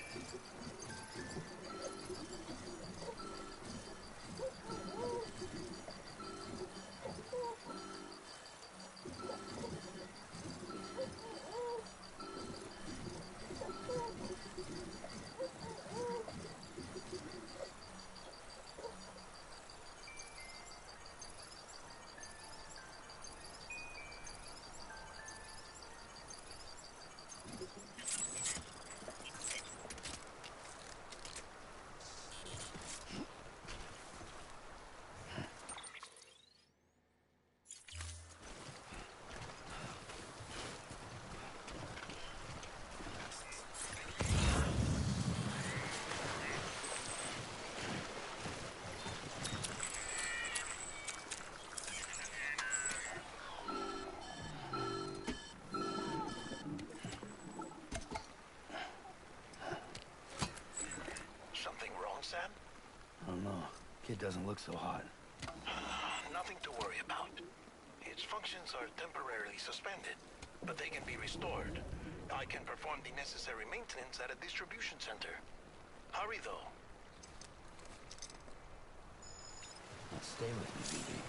Something wrong, Sam? I don't know. Kid doesn't look so hot. Nothing to worry about. Its functions are temporarily suspended, but they can be restored. I can perform the necessary maintenance at a distribution center. Hurry, though. Stay with me, BB.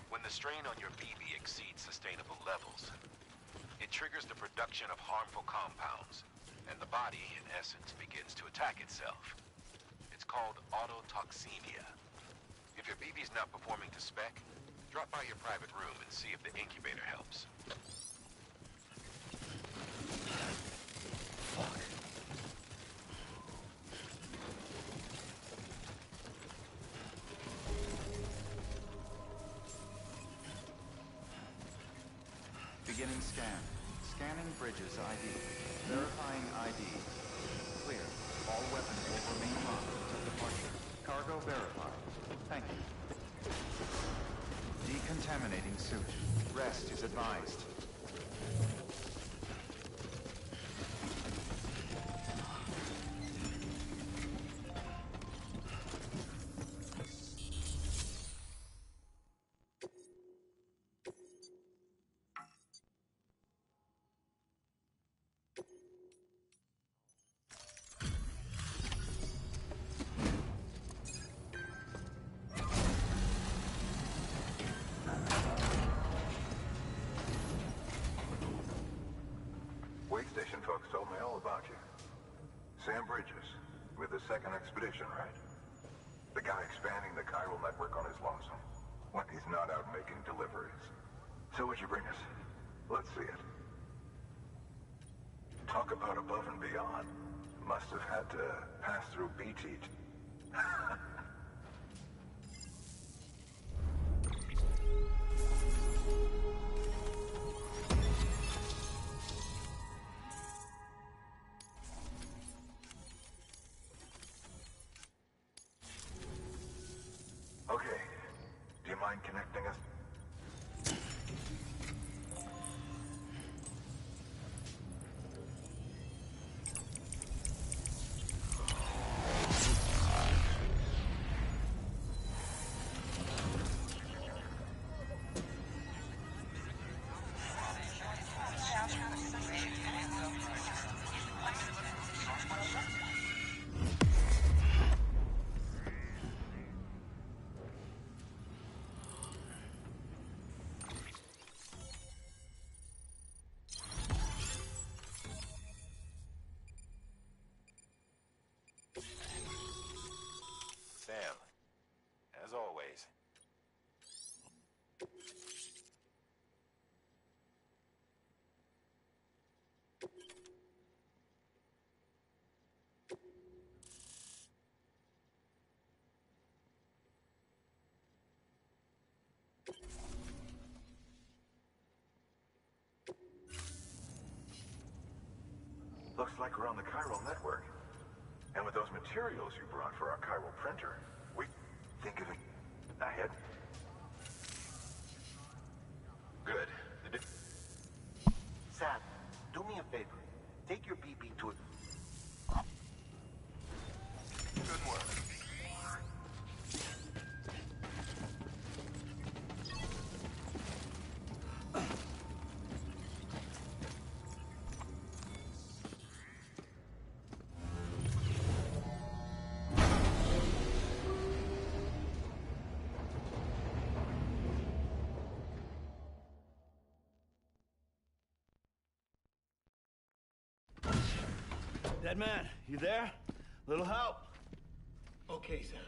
When the strain on your BB exceeds sustainable levels, it triggers the production of harmful compounds, and the body, in essence, begins to attack itself. It's called autotoxemia. If your BB's not performing to spec, drop by your private room and see if the incubator helps. Fuck. Beginning scan. Scanning Bridges ID. Verifying ID. Clear. All weapons will remain locked until departure. Cargo verified. Thank you. Decontaminating suit. Rest is advised. told me all about you. Sam Bridges, with the second expedition, right? The guy expanding the chiral network on his lonesome, when he's not out making deliveries. So what'd you bring us? Let's see it. Talk about above and beyond. Must have had to pass through BT. Okay. Do you mind connecting us? Sam, as always. Looks like we're on the chiral network. And with those materials you brought for our chiral printer, we think of it ahead. Good. Sam, do me a favor. Take your BB to it. Good work. Dead man, you there? Little help? Okay, Sam.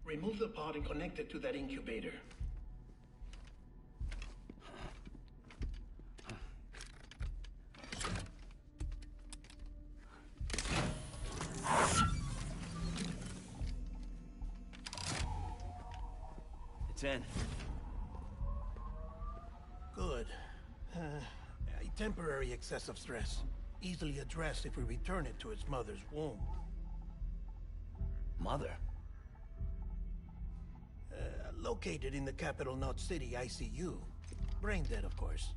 Remove the pod and connect it to that incubator. It's in. Good. A temporary excessive stress. Easily addressed if we return it to its mother's womb. Mother? Located in the capital Knot City ICU. Brain dead, of course.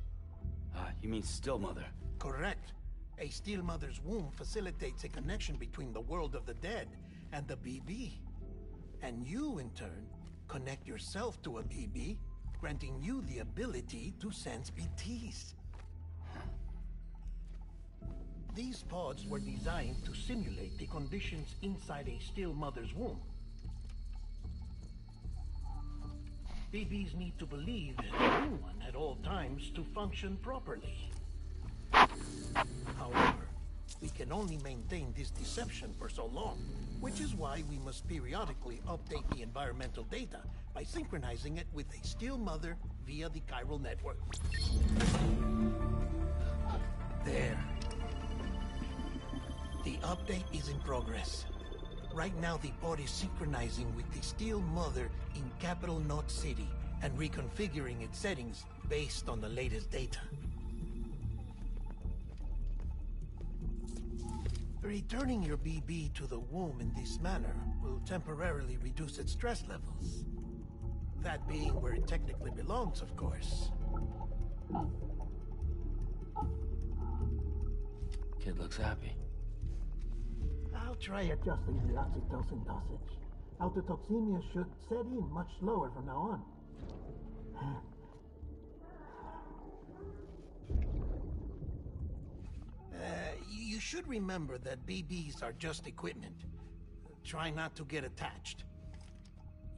You mean still mother? Correct. A still mother's womb facilitates a connection between the world of the dead and the BB. And you, in turn, connect yourself to a BB, granting you the ability to sense BTs. These pods were designed to simulate the conditions inside a still mother's womb. BBs need to believe anyone at all times to function properly. However, we can only maintain this deception for so long, which is why we must periodically update the environmental data by synchronizing it with a still mother via the chiral network. There. The update is in progress. Right now, the pod is synchronizing with the Steel Mother in capital Knot City and reconfiguring its settings based on the latest data. Returning your BB to the womb in this manner will temporarily reduce its stress levels. That being where it technically belongs, of course. Kid looks happy. I'll try adjusting the oxytocin dosage. Autotoxemia should set in much slower from now on. You should remember that BBs are just equipment. Try not to get attached.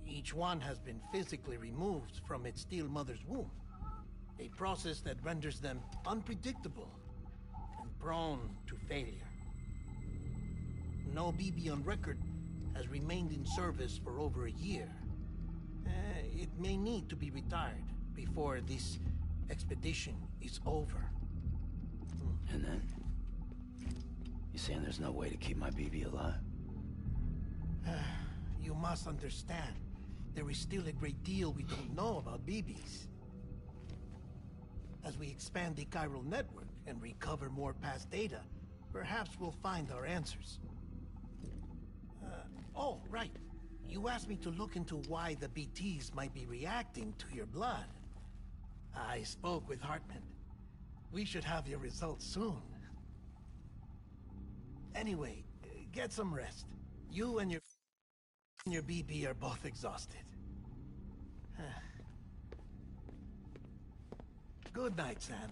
Each one has been physically removed from its steel mother's womb. A process that renders them unpredictable and prone to failure. No BB on record has remained in service for over a year. It may need to be retired before this expedition is over. And then? You saying there's no way to keep my BB alive? You must understand, there is still a great deal we don't know about BBs. As we expand the chiral network and recover more past data, perhaps we'll find our answers. Oh, right. You asked me to look into why the BTs might be reacting to your blood. I spoke with Hartman. We should have your results soon. Anyway, get some rest. You and your BB are both exhausted. Good night, Sam.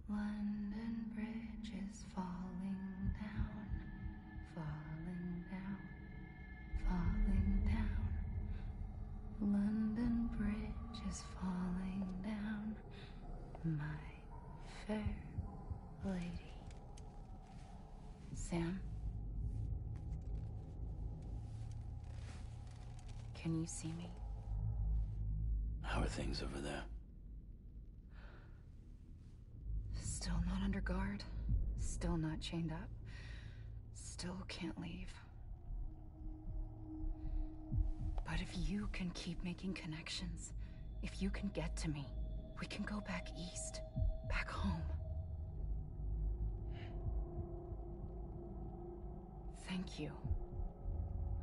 London Bridge is falling down, falling down, falling down. London Bridge is falling down, my fair lady. Sam? Can you see me? How are things over there? Still not under guard, still not chained up, still can't leave. But if you can keep making connections, if you can get to me, we can go back east, back home. Thank you.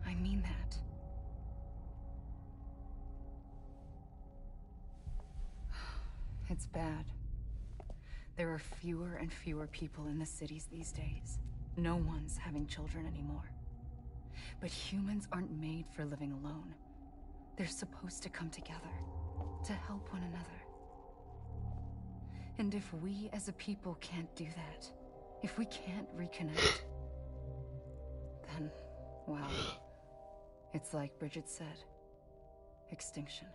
I mean that. It's bad. There are fewer and fewer people in the cities these days. No one's having children anymore. But humans aren't made for living alone. They're supposed to come together, to help one another. And if we as a people can't do that, if we can't reconnect, then, well, it's like Bridget said, extinction.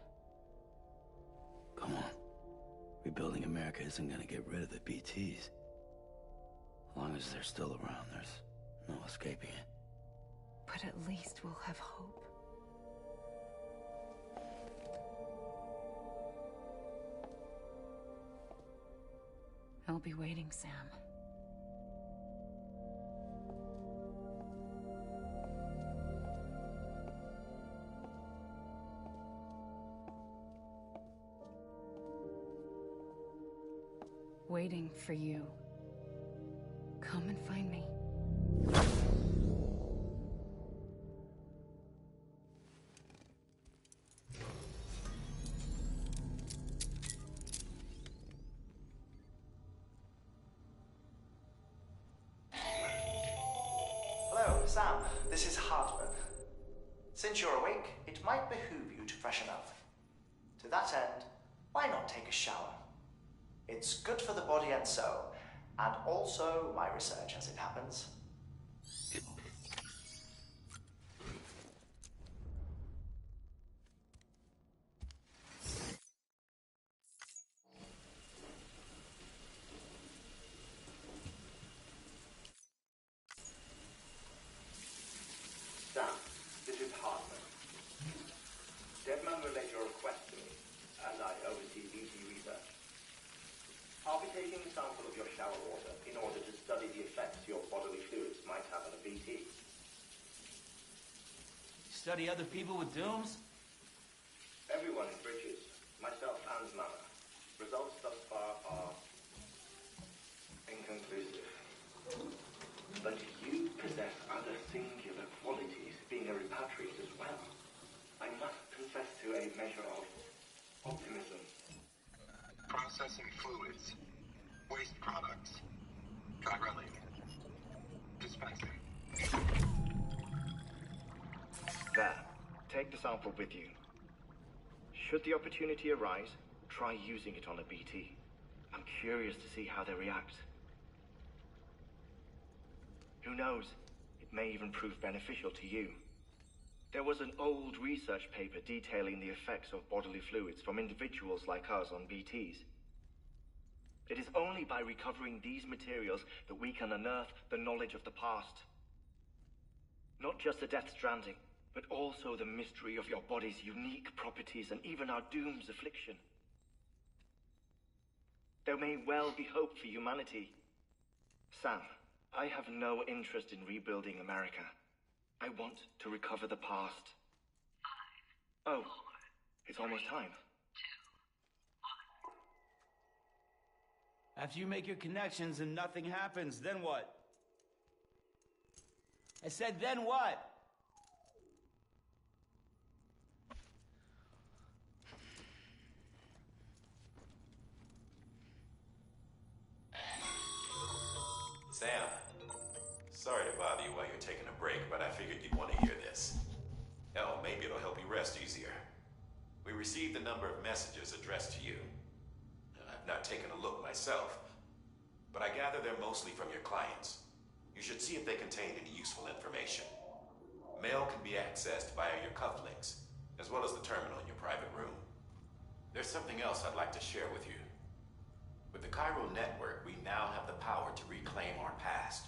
Come on. Rebuilding America isn't gonna get rid of the BTs. As long as they're still around, there's no escaping it. But at least we'll have hope. I'll be waiting, Sam. Waiting for you. Come and find me. Hello, Sam. This is Hartman. Since you're awake, it might behoove you to freshen up. To that end, why not take a shower? It's good for the body and soul, and also my research as it happens. Sam, this is Hartman. Deadman relayed your request to me, as I oversee BT research. I'll be taking a sample of your shower water in order to study the effects your bodily fluids might have on a BT. Study other people with dooms? Everyone in Bridges, myself and Mama. Results thus far are inconclusive. But you possess other singular qualities, being a repatriate as well. I must confess to a measure of optimism. Processing fluids, waste products, the sample with you. Should the opportunity arise, try using it on a BT. I'm curious to see how they react. Who knows? It may even prove beneficial to you. There was an old research paper detailing the effects of bodily fluids from individuals like us on BTs. It is only by recovering these materials that we can unearth the knowledge of the past. Not just the Death Stranding, but also the mystery of your body's unique properties and even our doom's affliction. There may well be hope for humanity. Sam, I have no interest in rebuilding America. I want to recover the past. 5, oh, 4, it's almost time. 2, 1. After you make your connections and nothing happens, then what? I said, then what? Sam, sorry to bother you while you're taking a break, but I figured you'd want to hear this. Hell, maybe it'll help you rest easier. We received a number of messages addressed to you. I've not taken a look myself, but I gather they're mostly from your clients. You should see if they contain any useful information. Mail can be accessed via your cufflinks, as well as the terminal in your private room. There's something else I'd like to share with you. With the Chiral Network, we now have the power to reclaim our past.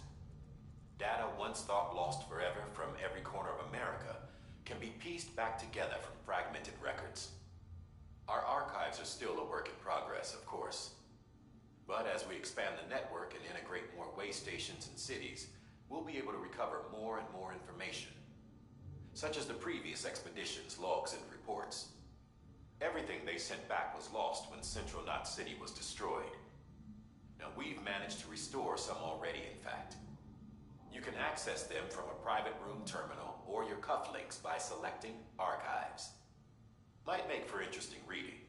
Data once thought lost forever from every corner of America can be pieced back together from fragmented records. Our archives are still a work in progress, of course. But as we expand the network and integrate more way stations and cities, we'll be able to recover more and more information, such as the previous expedition's logs and reports. Everything they sent back was lost when Central Knot City was destroyed. Now, we've managed to restore some already, in fact. You can access them from a private room terminal or your cufflinks by selecting Archives. Might make for interesting reading.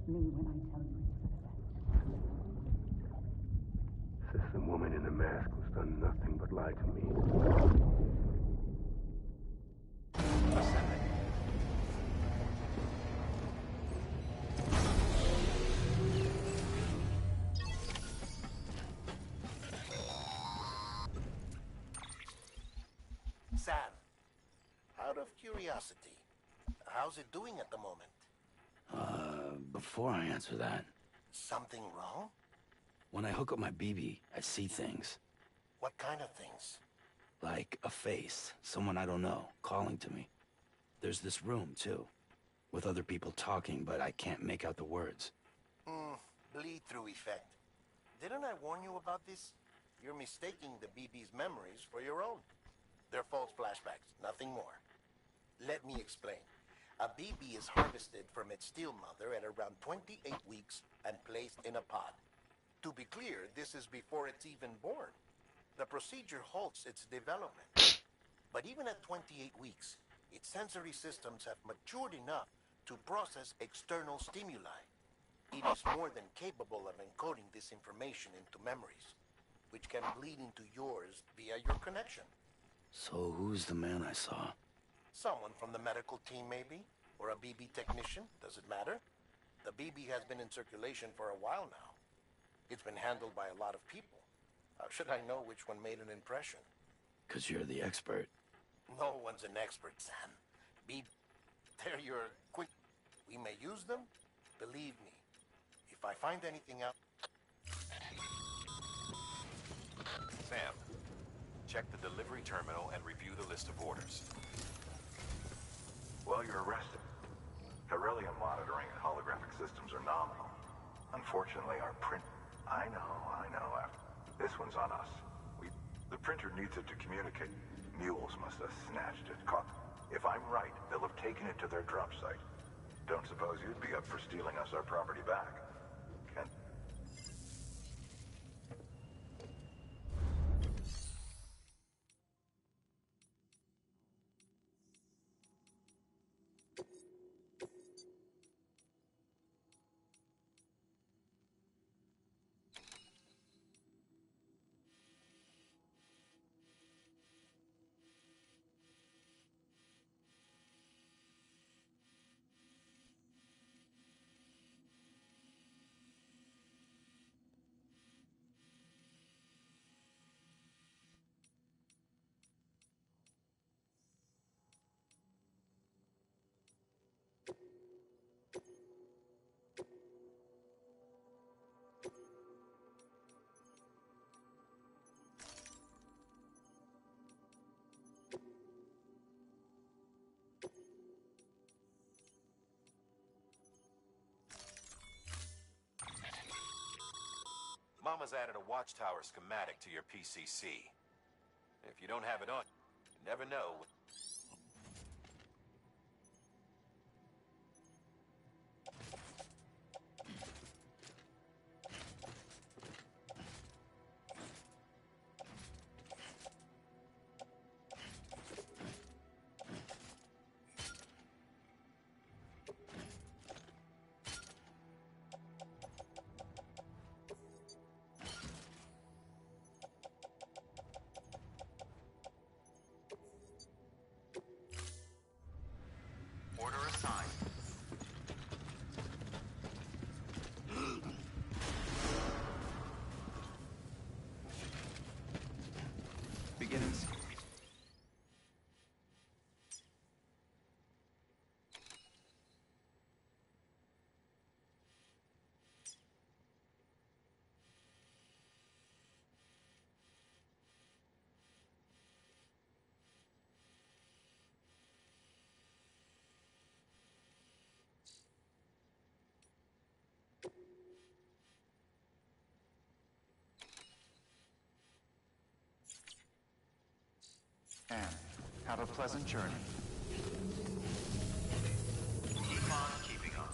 Trust me when I tell you it's for the best. Says the woman in the mask who's done nothing but lie to me. Sam, out of curiosity, how's it doing at the moment? Before I answer that, Something wrong? when I hook up my BB, I see things. What kind of things? Like a face, someone I don't know, calling to me. There's this room, too, with other people talking, but I can't make out the words. Bleed-through effect. Didn't I warn you about this? You're mistaking the BB's memories for your own. They're false flashbacks, nothing more. Let me explain. A BB is harvested from its steel mother at around 28 weeks and placed in a pod. To be clear, this is before it's even born. The procedure halts its development. But even at 28 weeks, its sensory systems have matured enough to process external stimuli. It is more than capable of encoding this information into memories, which can bleed into yours via your connection. So who's the man I saw? Someone from the medical team, maybe? Or a BB technician? Does it matter? The BB has been in circulation for a while now. It's been handled by a lot of people. How should I know which one made an impression? 'Cause you're the expert. No one's an expert, Sam. They're your quick... We may use them? Believe me. If I find anything out... Sam, check the delivery terminal and review the list of orders. Well, you're arrested. Beryllium monitoring and holographic systems are nominal. Unfortunately, our print... I know. This one's on us. The printer needs it to communicate. Mules must have snatched it, caught. If I'm right, they'll have taken it to their drop site. Don't suppose you'd be up for stealing us our property back? Ken? Mama's added a watchtower schematic to your PCC. If you don't have it on, you never know. Order assigned. Beginning. And have a pleasant journey. Keep on keeping on.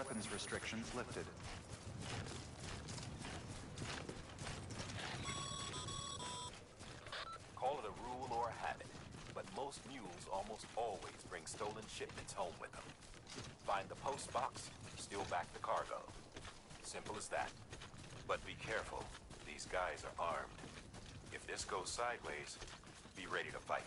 weapons restrictions lifted. Call it a rule or a habit, but most mules almost always bring stolen shipments home with them. Find the post box, steal back the cargo. Simple as that. But be careful. These guys are armed. If this goes sideways, be ready to fight.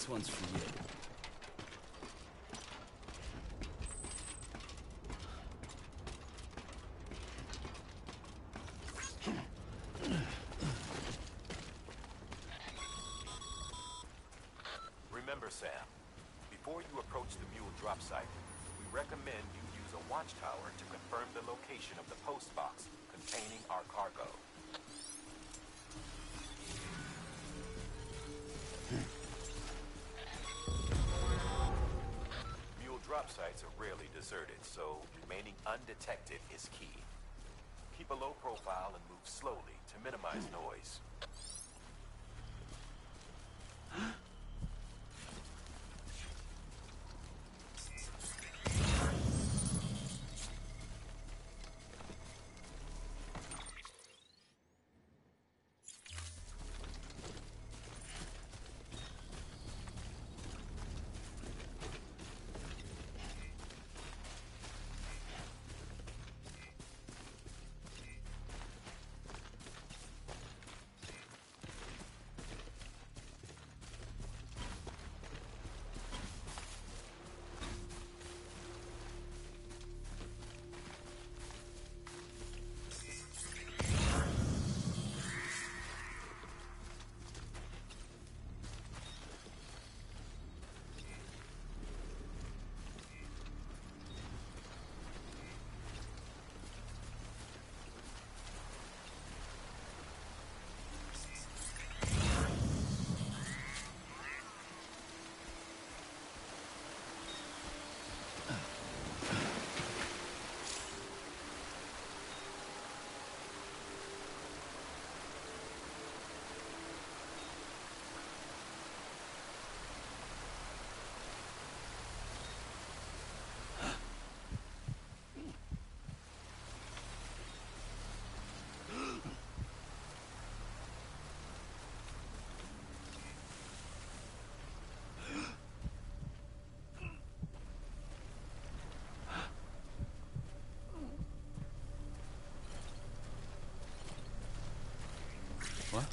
This one's for you. Remember, Sam, before you approach the mule drop site, we recommend you use a watchtower to confirm the location of the post box containing our cargo. Drop sites are rarely deserted, so remaining undetected is key. Keep a low profile and move slowly to minimize noise. What?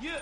Yeah.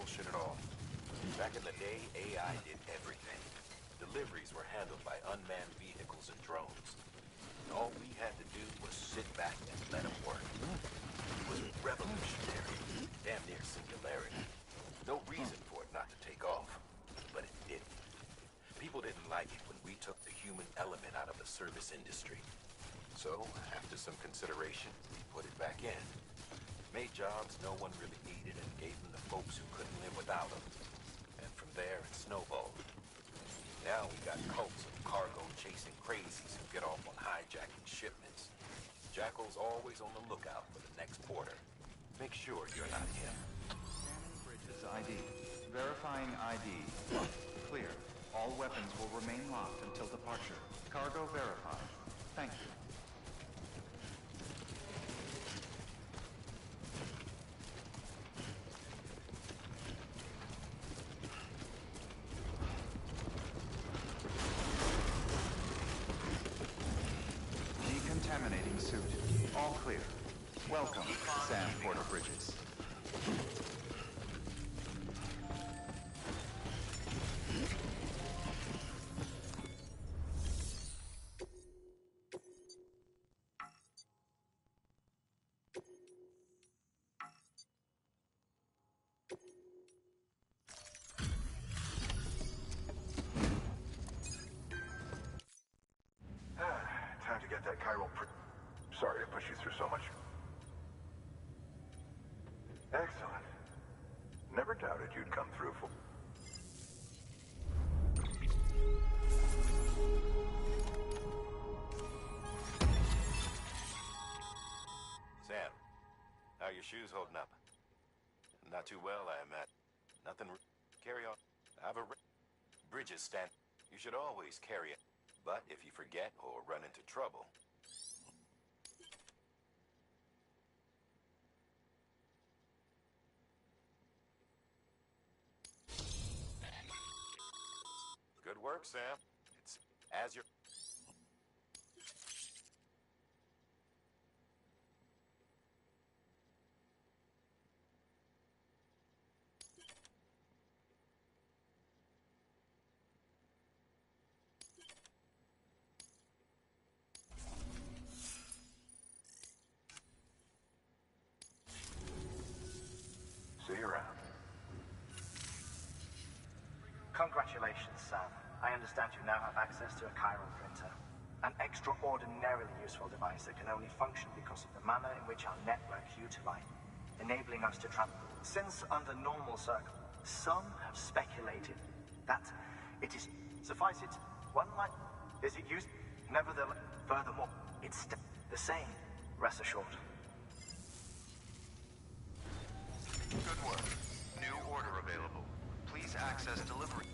bullshit at all. Back in the day, AI did everything. Deliveries were handled by unmanned vehicles and drones. All we had to do was sit back and let them work. It was revolutionary, damn near singularity. No reason for it not to take off, but it didn't. People didn't like it when we took the human element out of the service industry. So, after some consideration, we put it back in. Made jobs no one really needed and gave them to folks who couldn't live without them. And from there, it snowballed. Now we got cults of cargo-chasing crazies who get off on hijacking shipments. Jackal's always on the lookout for the next porter. Make sure you're not him. Scanning Bridges ID. Verifying ID. Clear. All weapons will remain locked until departure. Cargo verified. Thank you. Decontaminating suit. All clear. Welcome, Sam Porter Bridges. Time to get that chiral Sorry to push you through so much. Excellent. Never doubted you'd come through for... Sam, how are your shoes holding up? Not too well, I imagine. Nothing... Carry on. I have a... Bridges stand... You should always carry it. But if you forget or run into trouble... Good work, Sam. It's as you're... See you around. Congratulations, Sam. I understand you now have access to a chiral printer. An extraordinarily useful device that can only function because of the manner in which our network utilized, enabling us to travel. Since under normal circumstances, some have speculated that it is... Suffice it, one might... Is it used? Nevertheless, furthermore, it's the same. Rest assured. Good work. New order available. Please access delivery.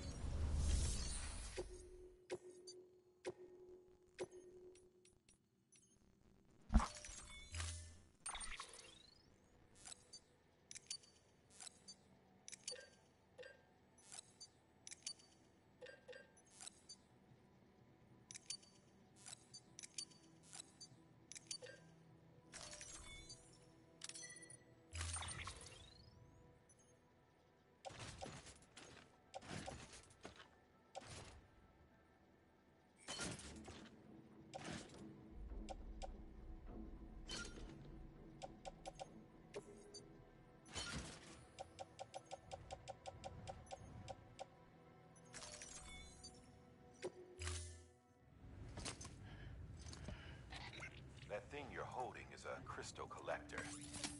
That thing you're holding is a crystal collector.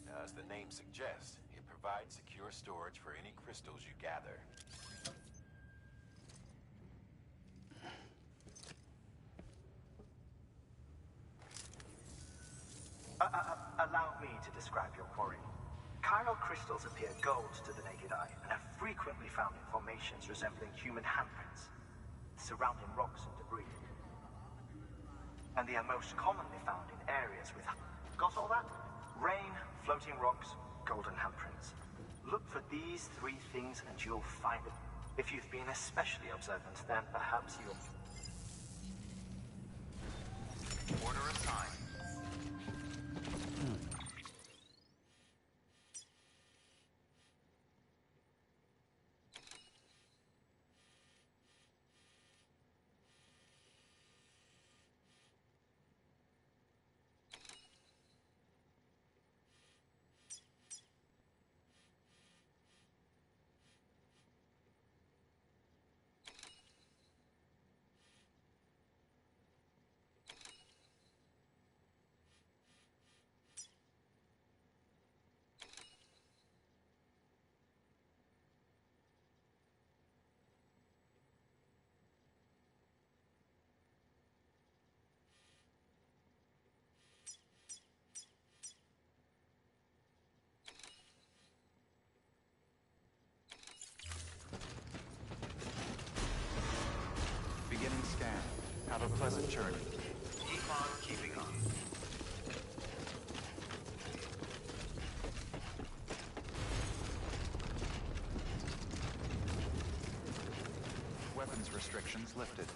Now, as the name suggests, it provides secure storage for any crystals you gather. Allow me to describe your quarry. Chiral crystals appear gold to the naked eye and are frequently found in formations resembling human handprints, surrounding rocks and debris. And they are most commonly found in areas with... Got all that? Rain, floating rocks, golden handprints. Look for these three things and you'll find it. If you've been especially observant, then perhaps you'll... Order assigned. Have a pleasant journey. Keep on keeping on. Weapons restrictions lifted.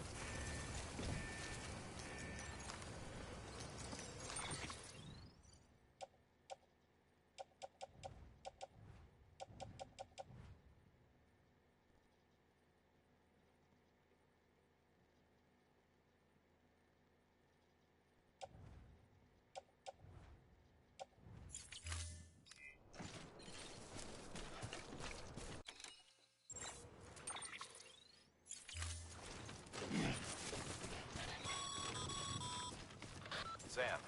Sam,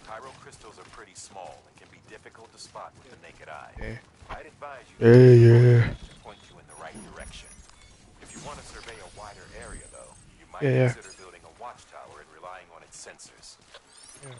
Cairo crystals are pretty small and can be difficult to spot with the naked eye. Yeah. I'd advise you to point you in the right direction. If you want to survey a wider area, though, you might consider building a watchtower and relying on its sensors. Yeah.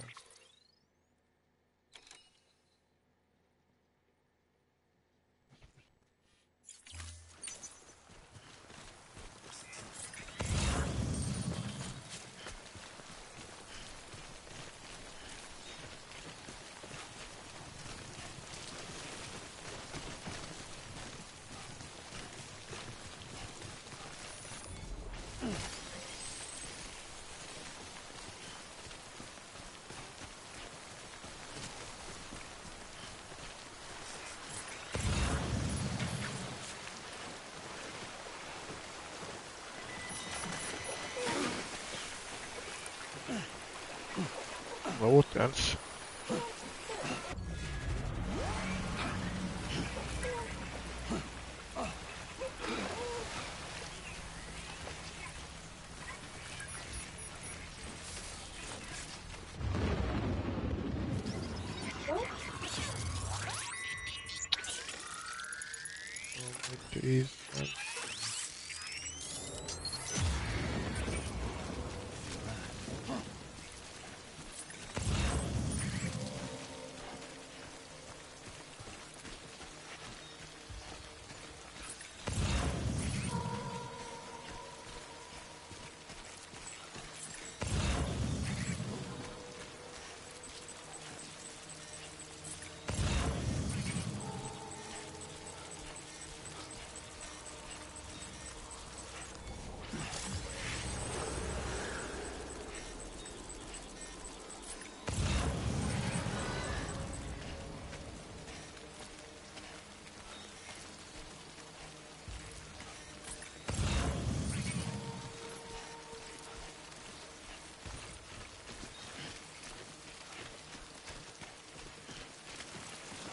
Åt ens.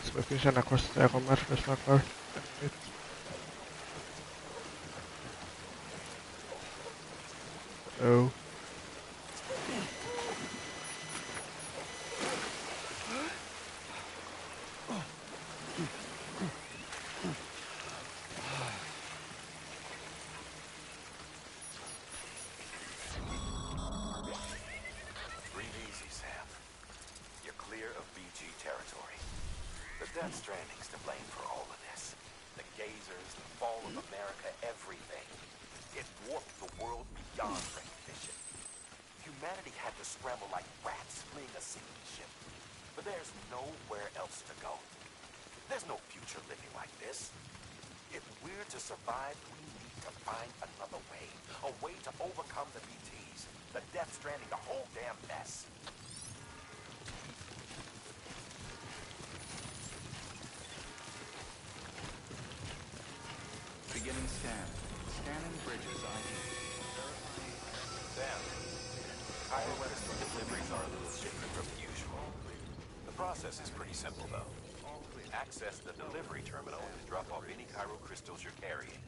Så vi kan känna kostet jag kommer för snart kvar. Oh. Breathe easy, Sam. You're clear of BG territory. The Death Stranding's to blame for all of this. The gazers, the fall of America, everything. It warped the world beyond recognition. Humanity had to scramble like rats fleeing a sinking ship. But there's nowhere else to go. There's no future living like this. If we're to survive, we need to find another way. A way to overcome the BTs, the Death Stranding, the whole damn mess. Beginning scan. Scanning Bridges ID. Sam, Cairo Crystal deliveries are a little different from usual. The process is pretty simple, though. Access the delivery terminal and drop off any Cairo crystals you're carrying.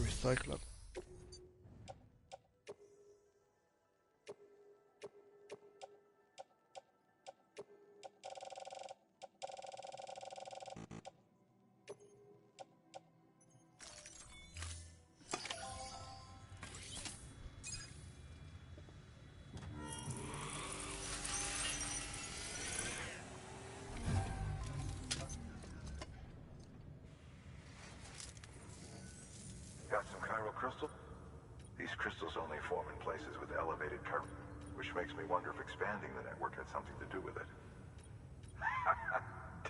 recyclad. Got some chiral crystal? These crystals only form in places with elevated current, which makes me wonder if expanding the network had something to do with it.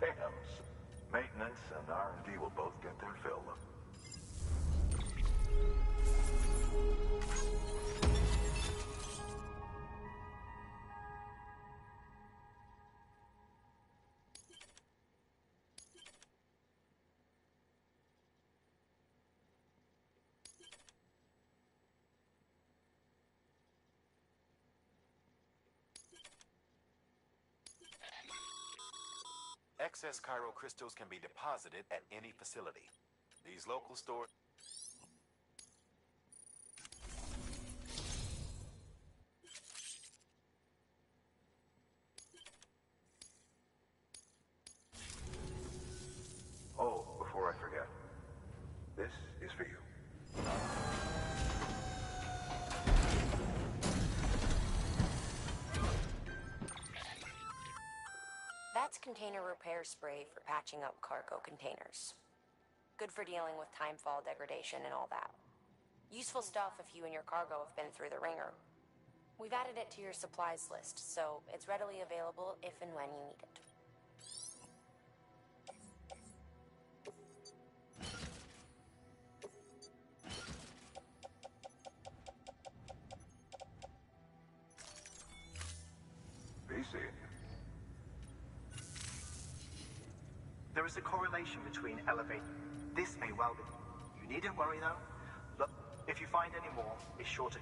Damn. Maintenance and R&D will both get their fill. Excess chiral crystals can be deposited at any facility. These local stores... Oh, before I forget, this is for you. That's container repair spray for patching up cargo containers. Good for dealing with timefall degradation and all that. Useful stuff if you and your cargo have been through the ringer. We've added it to your supplies list, so it's readily available if and when you need it. BC. There is a correlation between elevate. This may well be. You needn't worry though. Look, if you find any more, be sure to...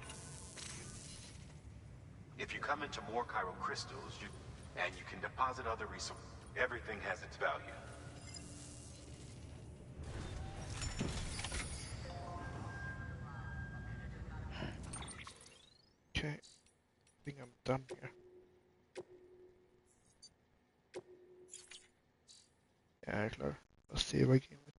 If you come into more chiral crystals, you can deposit other resources. Everything has its value. Okay, I think I'm done here. Jäklar, vad ser jag in